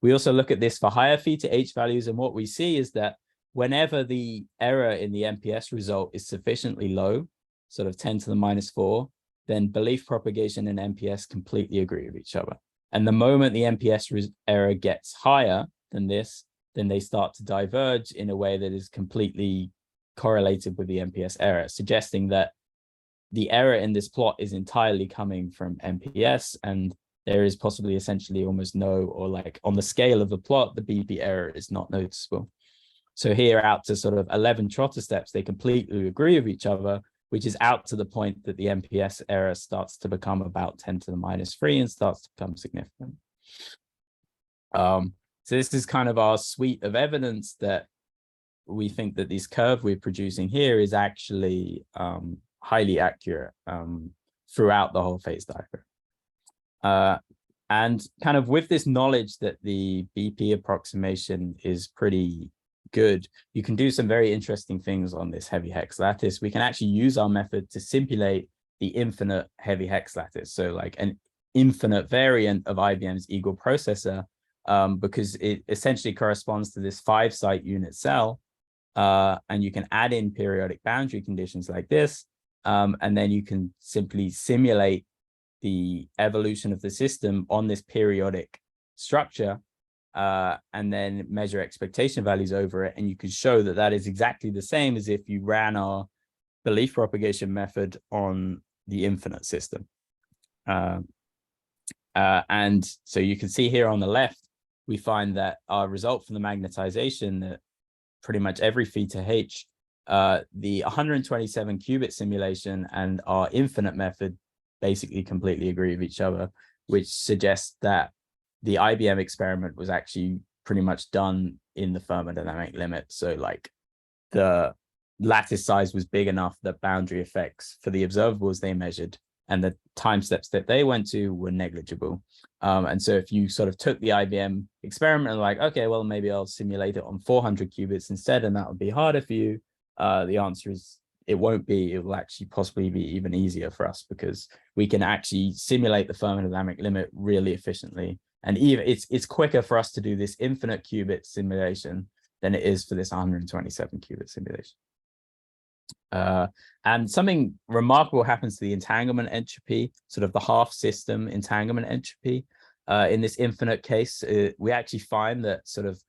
We also look at this for higher theta h values, and what we see is that whenever the error in the MPS result is sufficiently low, sort of 10 to the minus 4, then belief propagation and MPS completely agree with each other. And the moment the MPS error gets higher than this, then they start to diverge in a way that is completely correlated with the MPS error, suggesting that the error in this plot is entirely coming from MPS, and there is possibly essentially almost no, or like on the scale of the plot, the BP error is not noticeable. So here out to sort of 11 trotter steps, they completely agree with each other, which is out to the point that the MPS error starts to become about 10 to the minus 3 and starts to become significant. So this is kind of our suite of evidence that we think that this curve we're producing here is actually highly accurate throughout the whole phase diagram. And kind of with this knowledge that the BP approximation is pretty good, you can do some very interesting things on this heavy hex lattice. We can actually use our method to simulate the infinite heavy hex lattice. So like an infinite variant of IBM's Eagle processor, because it essentially corresponds to this 5-site unit cell. And you can add in periodic boundary conditions like this, and then you can simply simulate the evolution of the system on this periodic structure, and then measure expectation values over it. And you can show that that is exactly the same as if you ran our belief propagation method on the infinite system. And so you can see here on the left, we find that our result from the magnetization that pretty much every theta h, the 127 qubit simulation and our infinite method basically completely agree with each other, which suggests that the IBM experiment was actually pretty much done in the thermodynamic limit. So like the lattice size was big enough that boundary effects for the observables they measured and the time steps that they went to were negligible. And so if you sort of took the IBM experiment and like, okay, well, maybe I'll simulate it on 400 qubits instead, and that would be harder for you. The answer is it won't be. It will actually possibly be even easier for us because we can actually simulate the thermodynamic limit really efficiently. And even it's quicker for us to do this infinite qubit simulation than it is for this 127 qubit simulation. And something remarkable happens to the entanglement entropy, sort of the half system entanglement entropy. In this infinite case, we actually find that sort of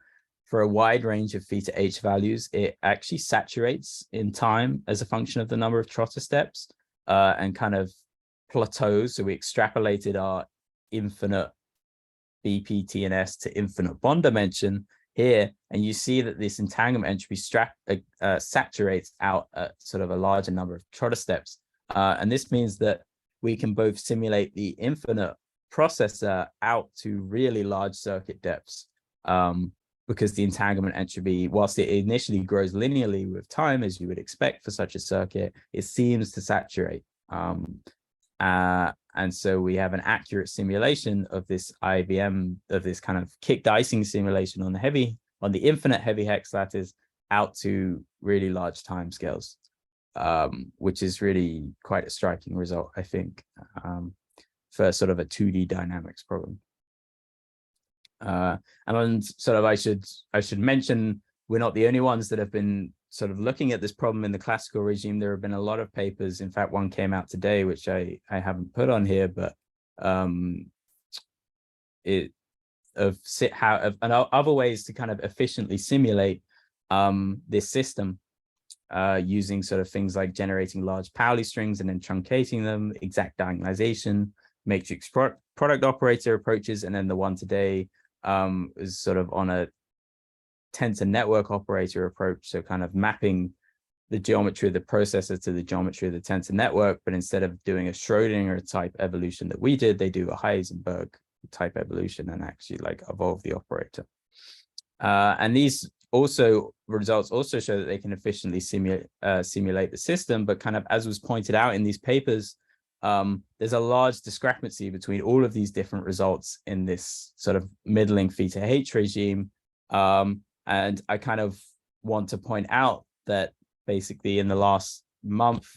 for a wide range of theta h values, it actually saturates in time as a function of the number of trotter steps and kind of plateaus. So we extrapolated our infinite BPTNS to infinite bond dimension here, and you see that this entanglement entropy saturates out at sort of a larger number of trotter steps. And this means that we can both simulate the infinite processor out to really large circuit depths. Because the entanglement entropy, whilst it initially grows linearly with time, as you would expect for such a circuit, it seems to saturate. And so we have an accurate simulation of this IBM, of this kind of kicked Ising simulation on the infinite heavy hex lattice out to really large timescales, which is really quite a striking result, I think, for sort of a 2D dynamics problem. And then sort of I should mention we're not the only ones that have been sort of looking at this problem in the classical regime. There have been a lot of papers. In fact, one came out today, which I haven't put on here, but other ways to kind of efficiently simulate this system using sort of things like generating large Pauli strings and then truncating them, exact diagonalization, matrix product operator approaches, and then the one today is sort of on a tensor network operator approach, so kind of mapping the geometry of the processor to the geometry of the tensor network, but instead of doing a Schrodinger type evolution that we did, they do a Heisenberg type evolution and actually like evolve the operator. And these results also show that they can efficiently simulate the system, but kind of as was pointed out in these papers, there's a large discrepancy between all of these different results in this sort of middling theta h regime. And I kind of want to point out that basically in the last month,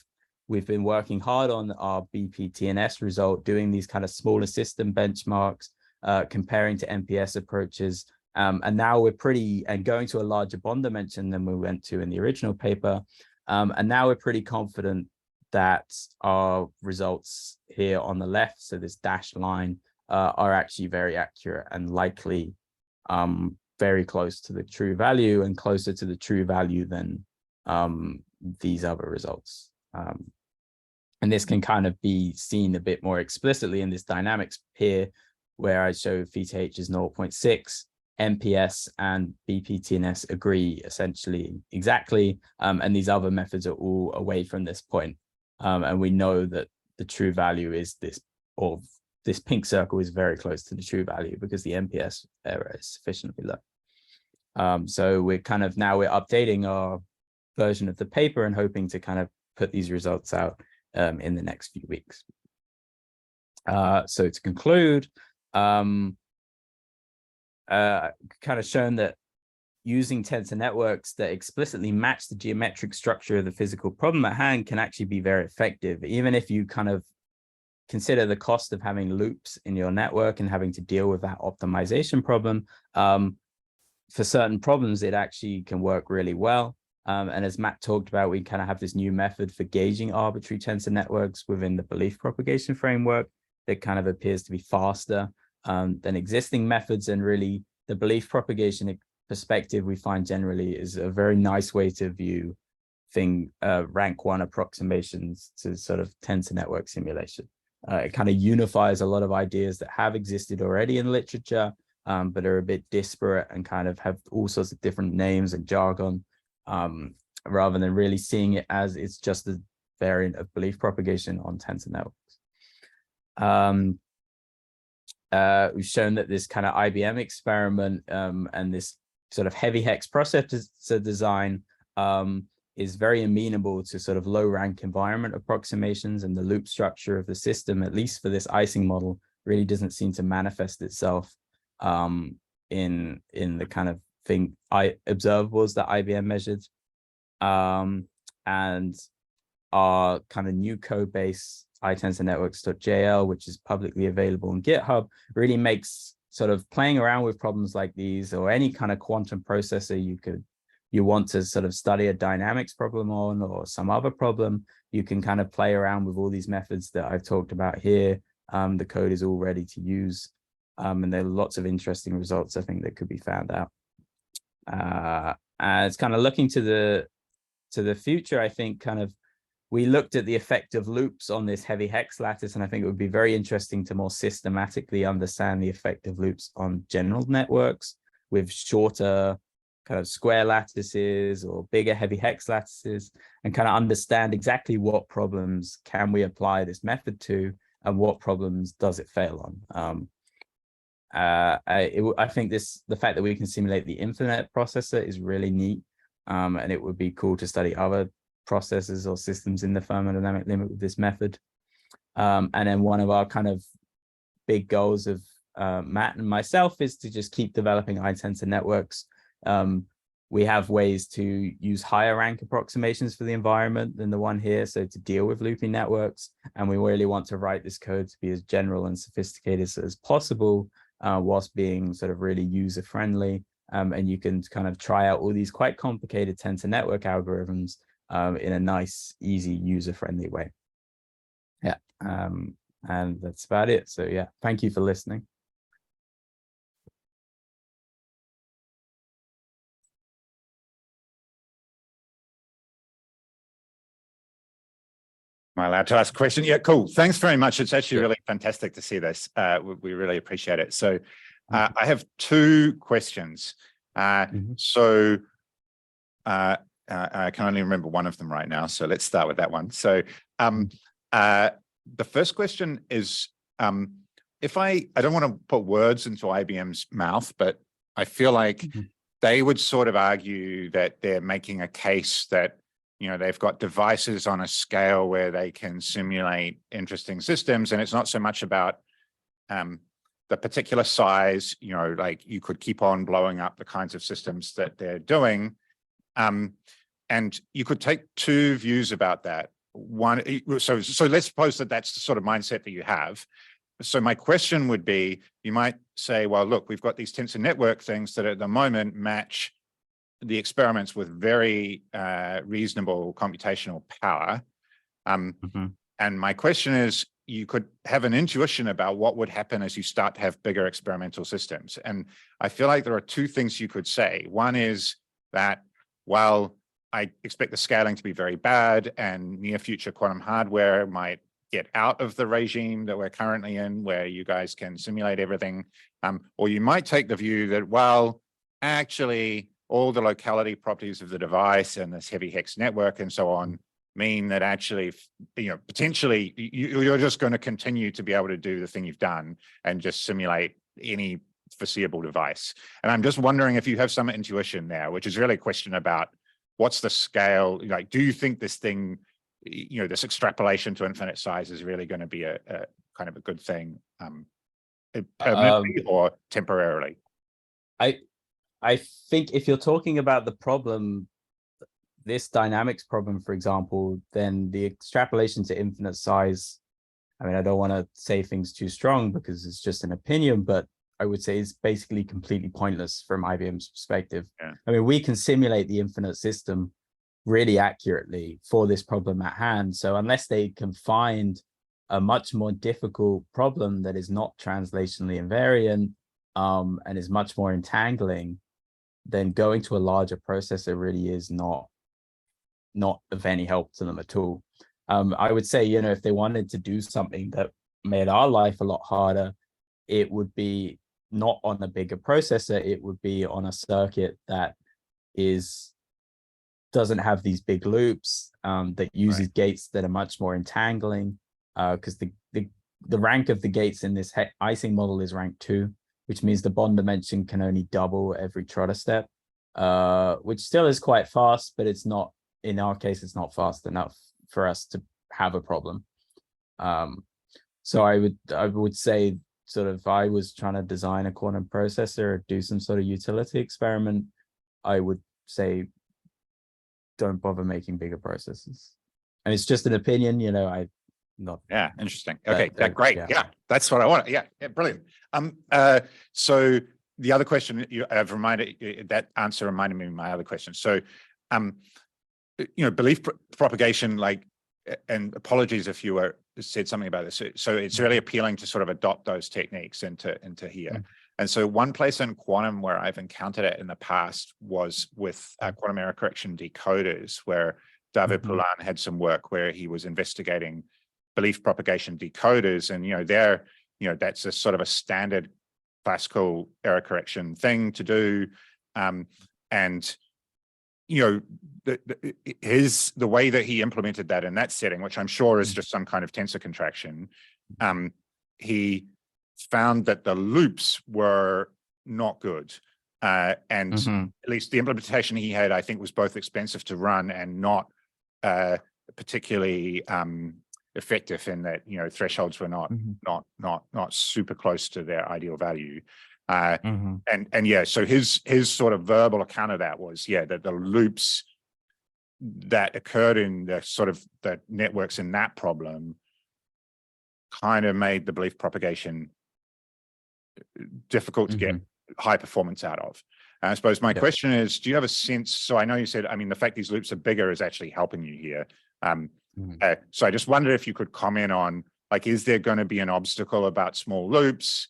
we've been working hard on our BPTNS result, doing these kind of smaller system benchmarks, comparing to MPS approaches. And now we're going to a larger bond dimension than we went to in the original paper. And now we're pretty confident that our results here on the left, so this dashed line, are actually very accurate and likely very close to the true value and closer to the true value than these other results. And this can kind of be seen a bit more explicitly in this dynamics here, where I show theta h is 0.6, MPS and BPTNS agree essentially exactly, and these other methods are all away from this point. And we know that the true value is this, or this pink circle is very close to the true value because the MPS error is sufficiently low. So we're updating our version of the paper and hoping to kind of put these results out in the next few weeks. So to conclude, kind of shown that using tensor networks that explicitly match the geometric structure of the physical problem at hand can actually be very effective, even if you kind of consider the cost of having loops in your network and having to deal with that optimization problem. For certain problems, it actually can work really well. And as Matt talked about, we kind of have this new method for gauging arbitrary tensor networks within the belief propagation framework that kind of appears to be faster than existing methods. And really, the belief propagation perspective we find generally is a very nice way to view rank 1 approximations to sort of tensor network simulation. It kind of unifies a lot of ideas that have existed already in literature but are a bit disparate and kind of have all sorts of different names and jargon, rather than really seeing it as it's just a variant of belief propagation on tensor networks. We've shown that this kind of IBM experiment and this sort of heavy hex processor design is very amenable to sort of low rank environment approximations, and the loop structure of the system, at least for this Ising model, really doesn't seem to manifest itself in the kind of thing observables that IBM measured. And our kind of new code base, iTensorNetworks.jl, which is publicly available on GitHub, really makes sort of playing around with problems like these, or any kind of quantum processor you want to sort of study a dynamics problem on, or some other problem, you can kind of play around with all these methods that I've talked about here. The code is all ready to use, and there are lots of interesting results, I think, that could be found out. And it's kind of looking to the future. I think kind of we looked at the effect of loops on this heavy hex lattice, and I think it would be very interesting to more systematically understand the effect of loops on general networks with shorter kind of square lattices or bigger heavy hex lattices, and kind of understand exactly what problems can we apply this method to, and what problems does it fail on. I think the fact that we can simulate the infinite processor is really neat, and it would be cool to study other processors or systems in the thermodynamic limit with this method. And then one of our kind of big goals of Matt and myself is to just keep developing high-tensor networks. We have ways to use higher rank approximations for the environment than the one here, so to deal with looping networks. And we really want to write this code to be as general and sophisticated as possible, whilst being sort of really user-friendly. And you can kind of try out all these quite complicated tensor network algorithms in a nice, easy, user-friendly way. Yeah, and that's about it. So yeah, thank you for listening. Am I allowed to ask a question? Yeah, cool. Thanks very much. It's actually Yeah. really fantastic to see this. We really appreciate it. So I have two questions. So I can only remember one of them right now. So let's start with that one. So the first question is, if I don't want to put words into IBM's mouth, but I feel like they would sort of argue that they're making a case that, you know, they've got devices on a scale where they can simulate interesting systems, and it's not so much about the particular size, you know, like you could keep on blowing up the kinds of systems that they're doing. And you could take two views about that. One, so let's suppose that that's the sort of mindset that you have. So my question would be, you might say, well, look, we've got these tensor network things that at the moment match the experiments with very reasonable computational power. And my question is, you could have an intuition about what would happen as you start to have bigger experimental systems. And I feel like there are two things you could say. One is that, while I expect the scaling to be very bad and near future quantum hardware might get out of the regime that we're currently in, where you guys can simulate everything, or you might take the view that, well, actually, all the locality properties of the device and this heavy hex network and so on mean that actually, you know, potentially you're just going to continue to be able to do the thing you've done and just simulate any foreseeable device. And I'm just wondering if you have some intuition there, which is really a question about what's the scale, like, do you think this thing, you know, this extrapolation to infinite size is really going to be a kind of a good thing, permanently or temporarily? I think if you're talking about the problem, this dynamics problem, for example, then the extrapolation to infinite size, I mean, I don't want to say things too strong because it's just an opinion, but I would say it's basically completely pointless from IBM's perspective. Yeah. I mean, we can simulate the infinite system really accurately for this problem at hand. So unless they can find a much more difficult problem that is not translationally invariant and is much more entangling, then going to a larger processor really is not of any help to them at all. I would say, you know, if they wanted to do something that made our life a lot harder, it would be not on a bigger processor, it would be on a circuit that doesn't have these big loops, that uses gates that are much more entangling, because the rank of the gates in this Ising model is rank 2, which means the bond dimension can only double every trotter step, which still is quite fast, but it's not, in our case, it's not fast enough for us to have a problem. So I would say, sort of, if I was trying to design a quantum processor or do some sort of utility experiment, I would say don't bother making bigger processors. And it's just an opinion, you know, Yeah, interesting. Okay, great. yeah. Yeah, that's what I want. Yeah, brilliant. So the other question that answer reminded me of my other question. So, belief propagation, like, and apologies if you said something about this. So it's really appealing to sort of adopt those techniques into here. And so one place in quantum where I've encountered it in the past was with quantum error correction decoders, where David Poulin had some work where he was investigating belief propagation decoders, and that's a sort of a standard classical error correction thing to do, and the way that he implemented that in that setting, which I'm sure is just some kind of tensor contraction, he found that the loops were not good, and at least the implementation he had, I think, was both expensive to run and not particularly effective, in that thresholds were not super close to their ideal value. So his sort of verbal account of that was that the loops that occurred in the sort of the networks in that problem kind of made the belief propagation difficult to get high performance out of. And I suppose my question is, do you have a sense? So I know you said, I mean, the fact these loops are bigger is actually helping you here. So I just wondered if you could comment on, like, is there going to be an obstacle about small loops?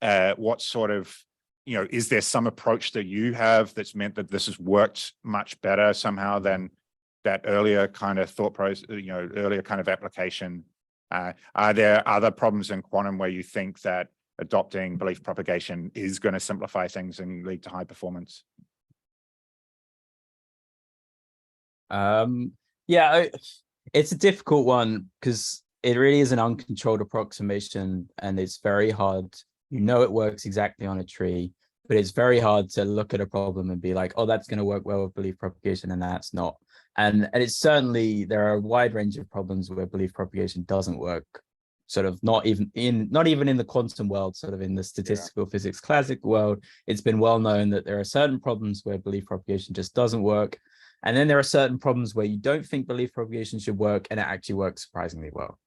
What sort of, is there some approach that you have that's meant that this has worked much better somehow than that earlier kind of thought process, earlier kind of application? Are there other problems in quantum where you think that adopting belief propagation is going to simplify things and lead to high performance? It's a difficult one because it really is an uncontrolled approximation, and it's very hard. It works exactly on a tree, but it's very hard to look at a problem and be like, oh, that's going to work well with belief propagation, and that's not. And it's certainly, there are a wide range of problems where belief propagation doesn't work, sort of not even in the quantum world, sort of in the statistical physics classic world. It's been well known that there are certain problems where belief propagation just doesn't work. And then there are certain problems where you don't think belief propagation should work, and it actually works surprisingly well.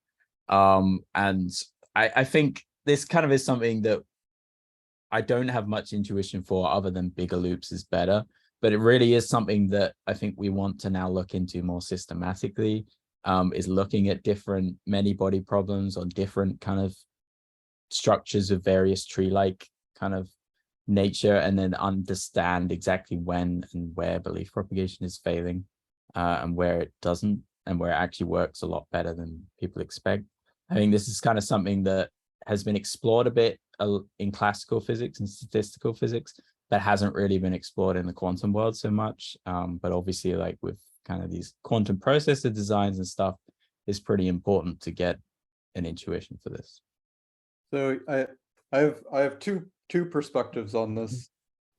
And I think this kind of is something that I don't have much intuition for, other than bigger loops is better. But it really is something that I think we want to now look into more systematically, is looking at different many-body problems on different kind of structures of various tree-like kind of nature, and then understand exactly when and where belief propagation is failing, and where it doesn't, and where it actually works a lot better than people expect. I think this is kind of something that has been explored a bit in classical physics and statistical physics, that hasn't really been explored in the quantum world so much. But obviously, like with kind of these quantum processor designs and stuff, it's pretty important to get an intuition for this. So I have two perspectives on this.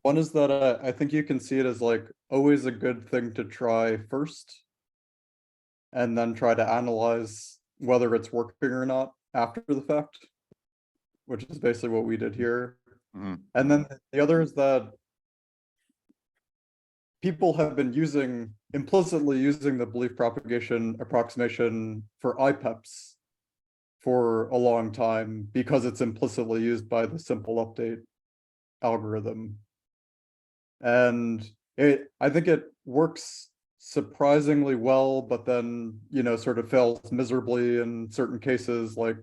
One is that I think you can see it as like always a good thing to try first, and then try to analyze whether it's working or not after the fact, which is basically what we did here. And then the other is that people have been implicitly using the belief propagation approximation for IPEPs for a long time, because it's implicitly used by the simple update algorithm. And I think it works surprisingly well, but then, sort of fails miserably in certain cases, like,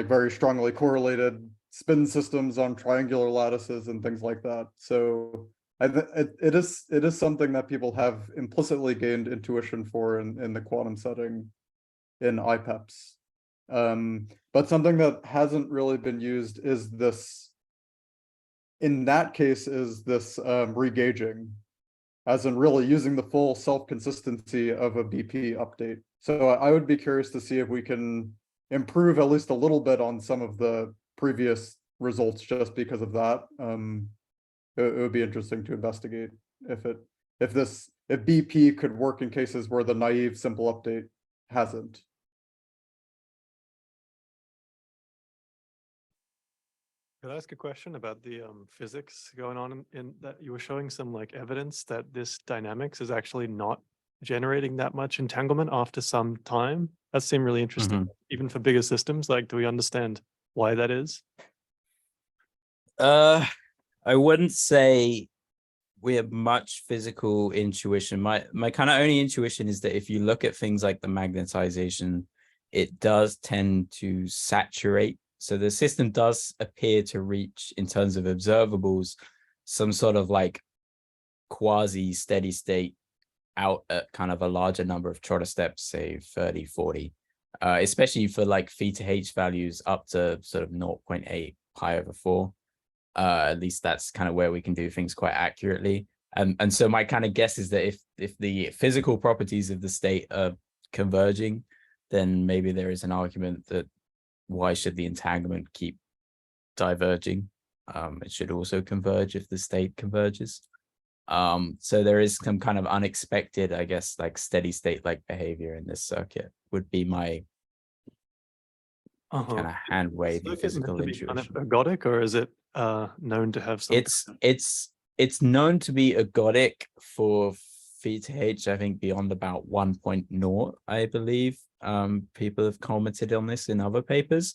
very strongly correlated spin systems on triangular lattices and things like that. So it is something that people have implicitly gained intuition for in the quantum setting in IPEPs. But something that hasn't really been used is this, in that case, is this regaging, as in really using the full self-consistency of a BP update. So I would be curious to see if we can improve at least a little bit on some of the previous results just because of that. It would be interesting to investigate if BP could work in cases where the naive simple update hasn't. Could I ask a question about the physics going on in that you were showing some like evidence that this dynamics is actually not generating that much entanglement after some time? That seemed really interesting, even for bigger systems. Like, do we understand why that is? I wouldn't say we have much physical intuition. My kind of only intuition is that if you look at things like the magnetization, it does tend to saturate. So the system does appear to reach, in terms of observables, some sort of like quasi steady state out at kind of a larger number of Trotter steps, say 30, 40, especially for like theta H values up to sort of 0.8 pi over 4. At least that's kind of where we can do things quite accurately. And so my kind of guess is that if the physical properties of the state are converging, then maybe there is an argument that why should the entanglement keep diverging? It should also converge if the state converges. So there is some kind of unexpected, I guess, like steady state like behavior in this circuit would be my kind of hand wavy physical intuition. Kind of ergodic, or is it known to have some? It's known to be ergodic for theta H, I think beyond about 1.0, I believe. People have commented on this in other papers.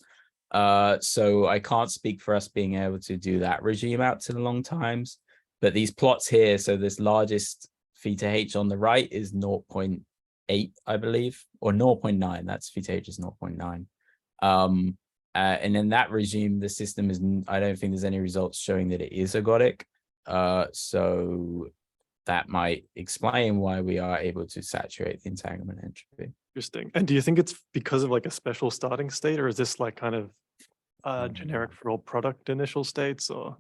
So I can't speak for us being able to do that regime out to the long times. But these plots here, so this largest theta H on the right is 0.8, I believe, or 0.9. That's theta H is 0.9. And in that regime, the system is, I don't think there's any results showing that it is ergodic. So that might explain why we are able to saturate the entanglement entropy. Interesting. And do you think it's because of like a special starting state, or is this like kind of generic for all product initial states, or?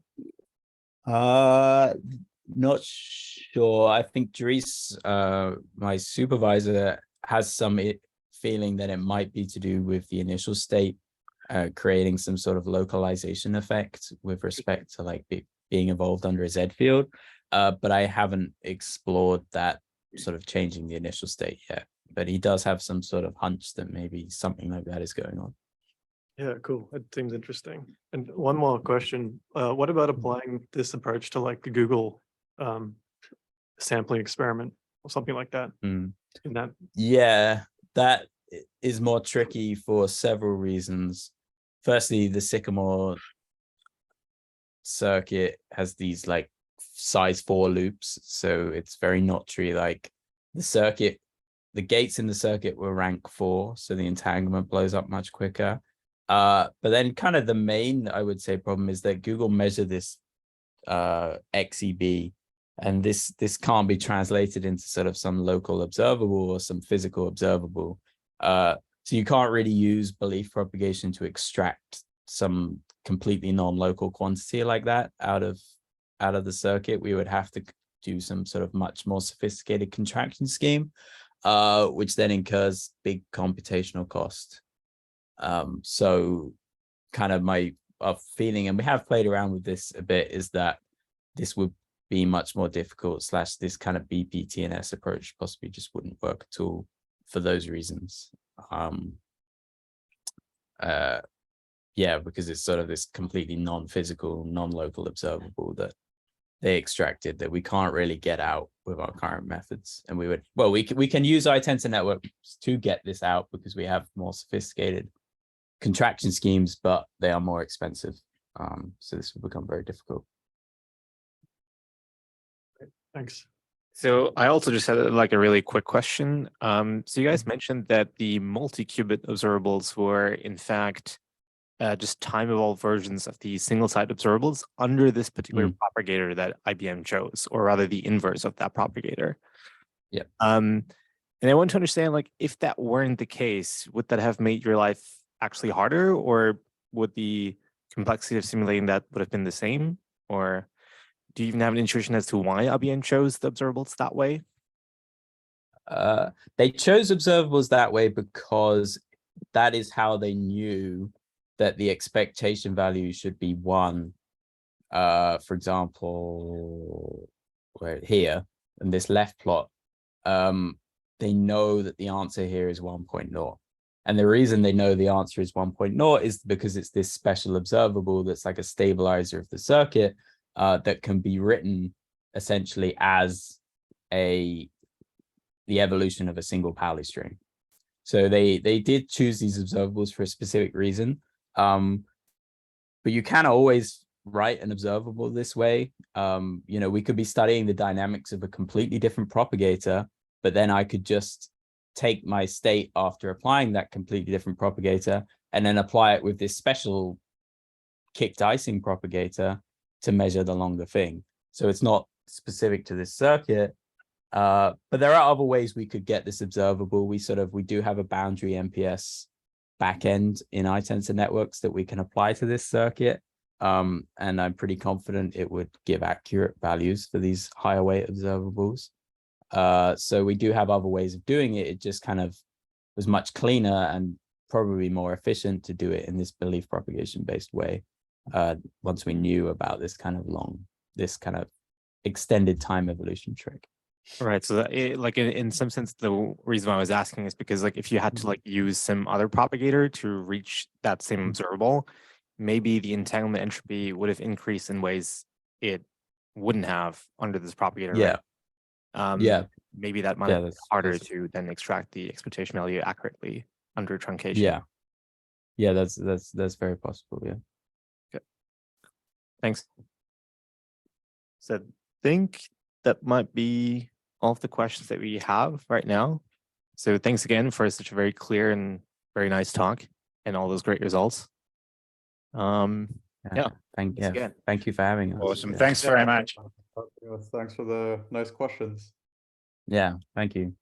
Not sure. I think Dries, my supervisor, has some feeling that it might be to do with the initial state creating some sort of localization effect with respect to like being involved under a Z field. But I haven't explored that sort of changing the initial state yet. But he does have some sort of hunch that maybe something like that is going on. Yeah, cool. It seems interesting. And one more question. What about applying this approach to like the Google sampling experiment or something like that? In that? Yeah, that is more tricky for several reasons. Firstly, the Sycamore circuit has these like size 4 loops. So it's very notary. Like the gates in the circuit were rank 4. So the entanglement blows up much quicker. But then kind of the main, I would say, problem is that Google measure this XEB, and this can't be translated into sort of some local observable or some physical observable. So you can't really use belief propagation to extract some completely non-local quantity like that out of the circuit. We would have to do some sort of much more sophisticated contraction scheme, which then incurs big computational cost. So kind of my feeling, and we have played around with this a bit, is that this would be much more difficult, / this kind of BPTNS approach possibly just wouldn't work at all for those reasons. Yeah, because it's sort of this completely non-physical, non-local observable that they extracted that we can't really get out with our current methods. And we can use I-tensor networks to get this out because we have more sophisticated contraction schemes, but they are more expensive. So this will become very difficult. Thanks. So I also just had like a really quick question. So you guys mentioned that the multi-qubit observables were in fact just time-evolved versions of the single-site observables under this particular propagator that IBM chose, or rather the inverse of that propagator. Yeah. And I want to understand, like, if that weren't the case, would that have made your life actually harder, or would the complexity of simulating that would have been the same? Or do you even have an intuition as to why IBM chose the observables that way? They chose observables that way because that is how they knew that the expectation value should be 1. For example, here in this left plot, they know that the answer here is 1.0. And the reason they know the answer is 1.0 is because it's this special observable that's like a stabilizer of the circuit that can be written essentially as the evolution of a single Pauli string. So they did choose these observables for a specific reason. But you can always write an observable this way. You know, we could be studying the dynamics of a completely different propagator, but then I could just take my state after applying that completely different propagator and then apply it with this special kicked Ising propagator to measure the longer thing. So it's not specific to this circuit, but there are other ways we could get this observable. We do have a boundary MPS backend in iTensor networks that we can apply to this circuit. And I'm pretty confident it would give accurate values for these higher weight observables. So we do have other ways of doing it. It just kind of was much cleaner and probably more efficient to do it in this belief propagation based way. Once we knew about this kind of extended time evolution trick. Right. So that like in some sense, the reason why I was asking is because like if you had to like use some other propagator to reach that same observable, maybe the entanglement entropy would have increased in ways it wouldn't have under this propagator. Yeah. Right? Maybe that might be harder that's to then extract the expectation value accurately under truncation. Yeah, that's very possible. Yeah. Okay. Thanks. So I think that might be all of the questions that we have right now. So thanks again for such a very clear and very nice talk and all those great results. Yeah. Thank again. you for having us. Awesome. Yeah. Thanks very much. Thanks for the nice questions. Yeah, thank you.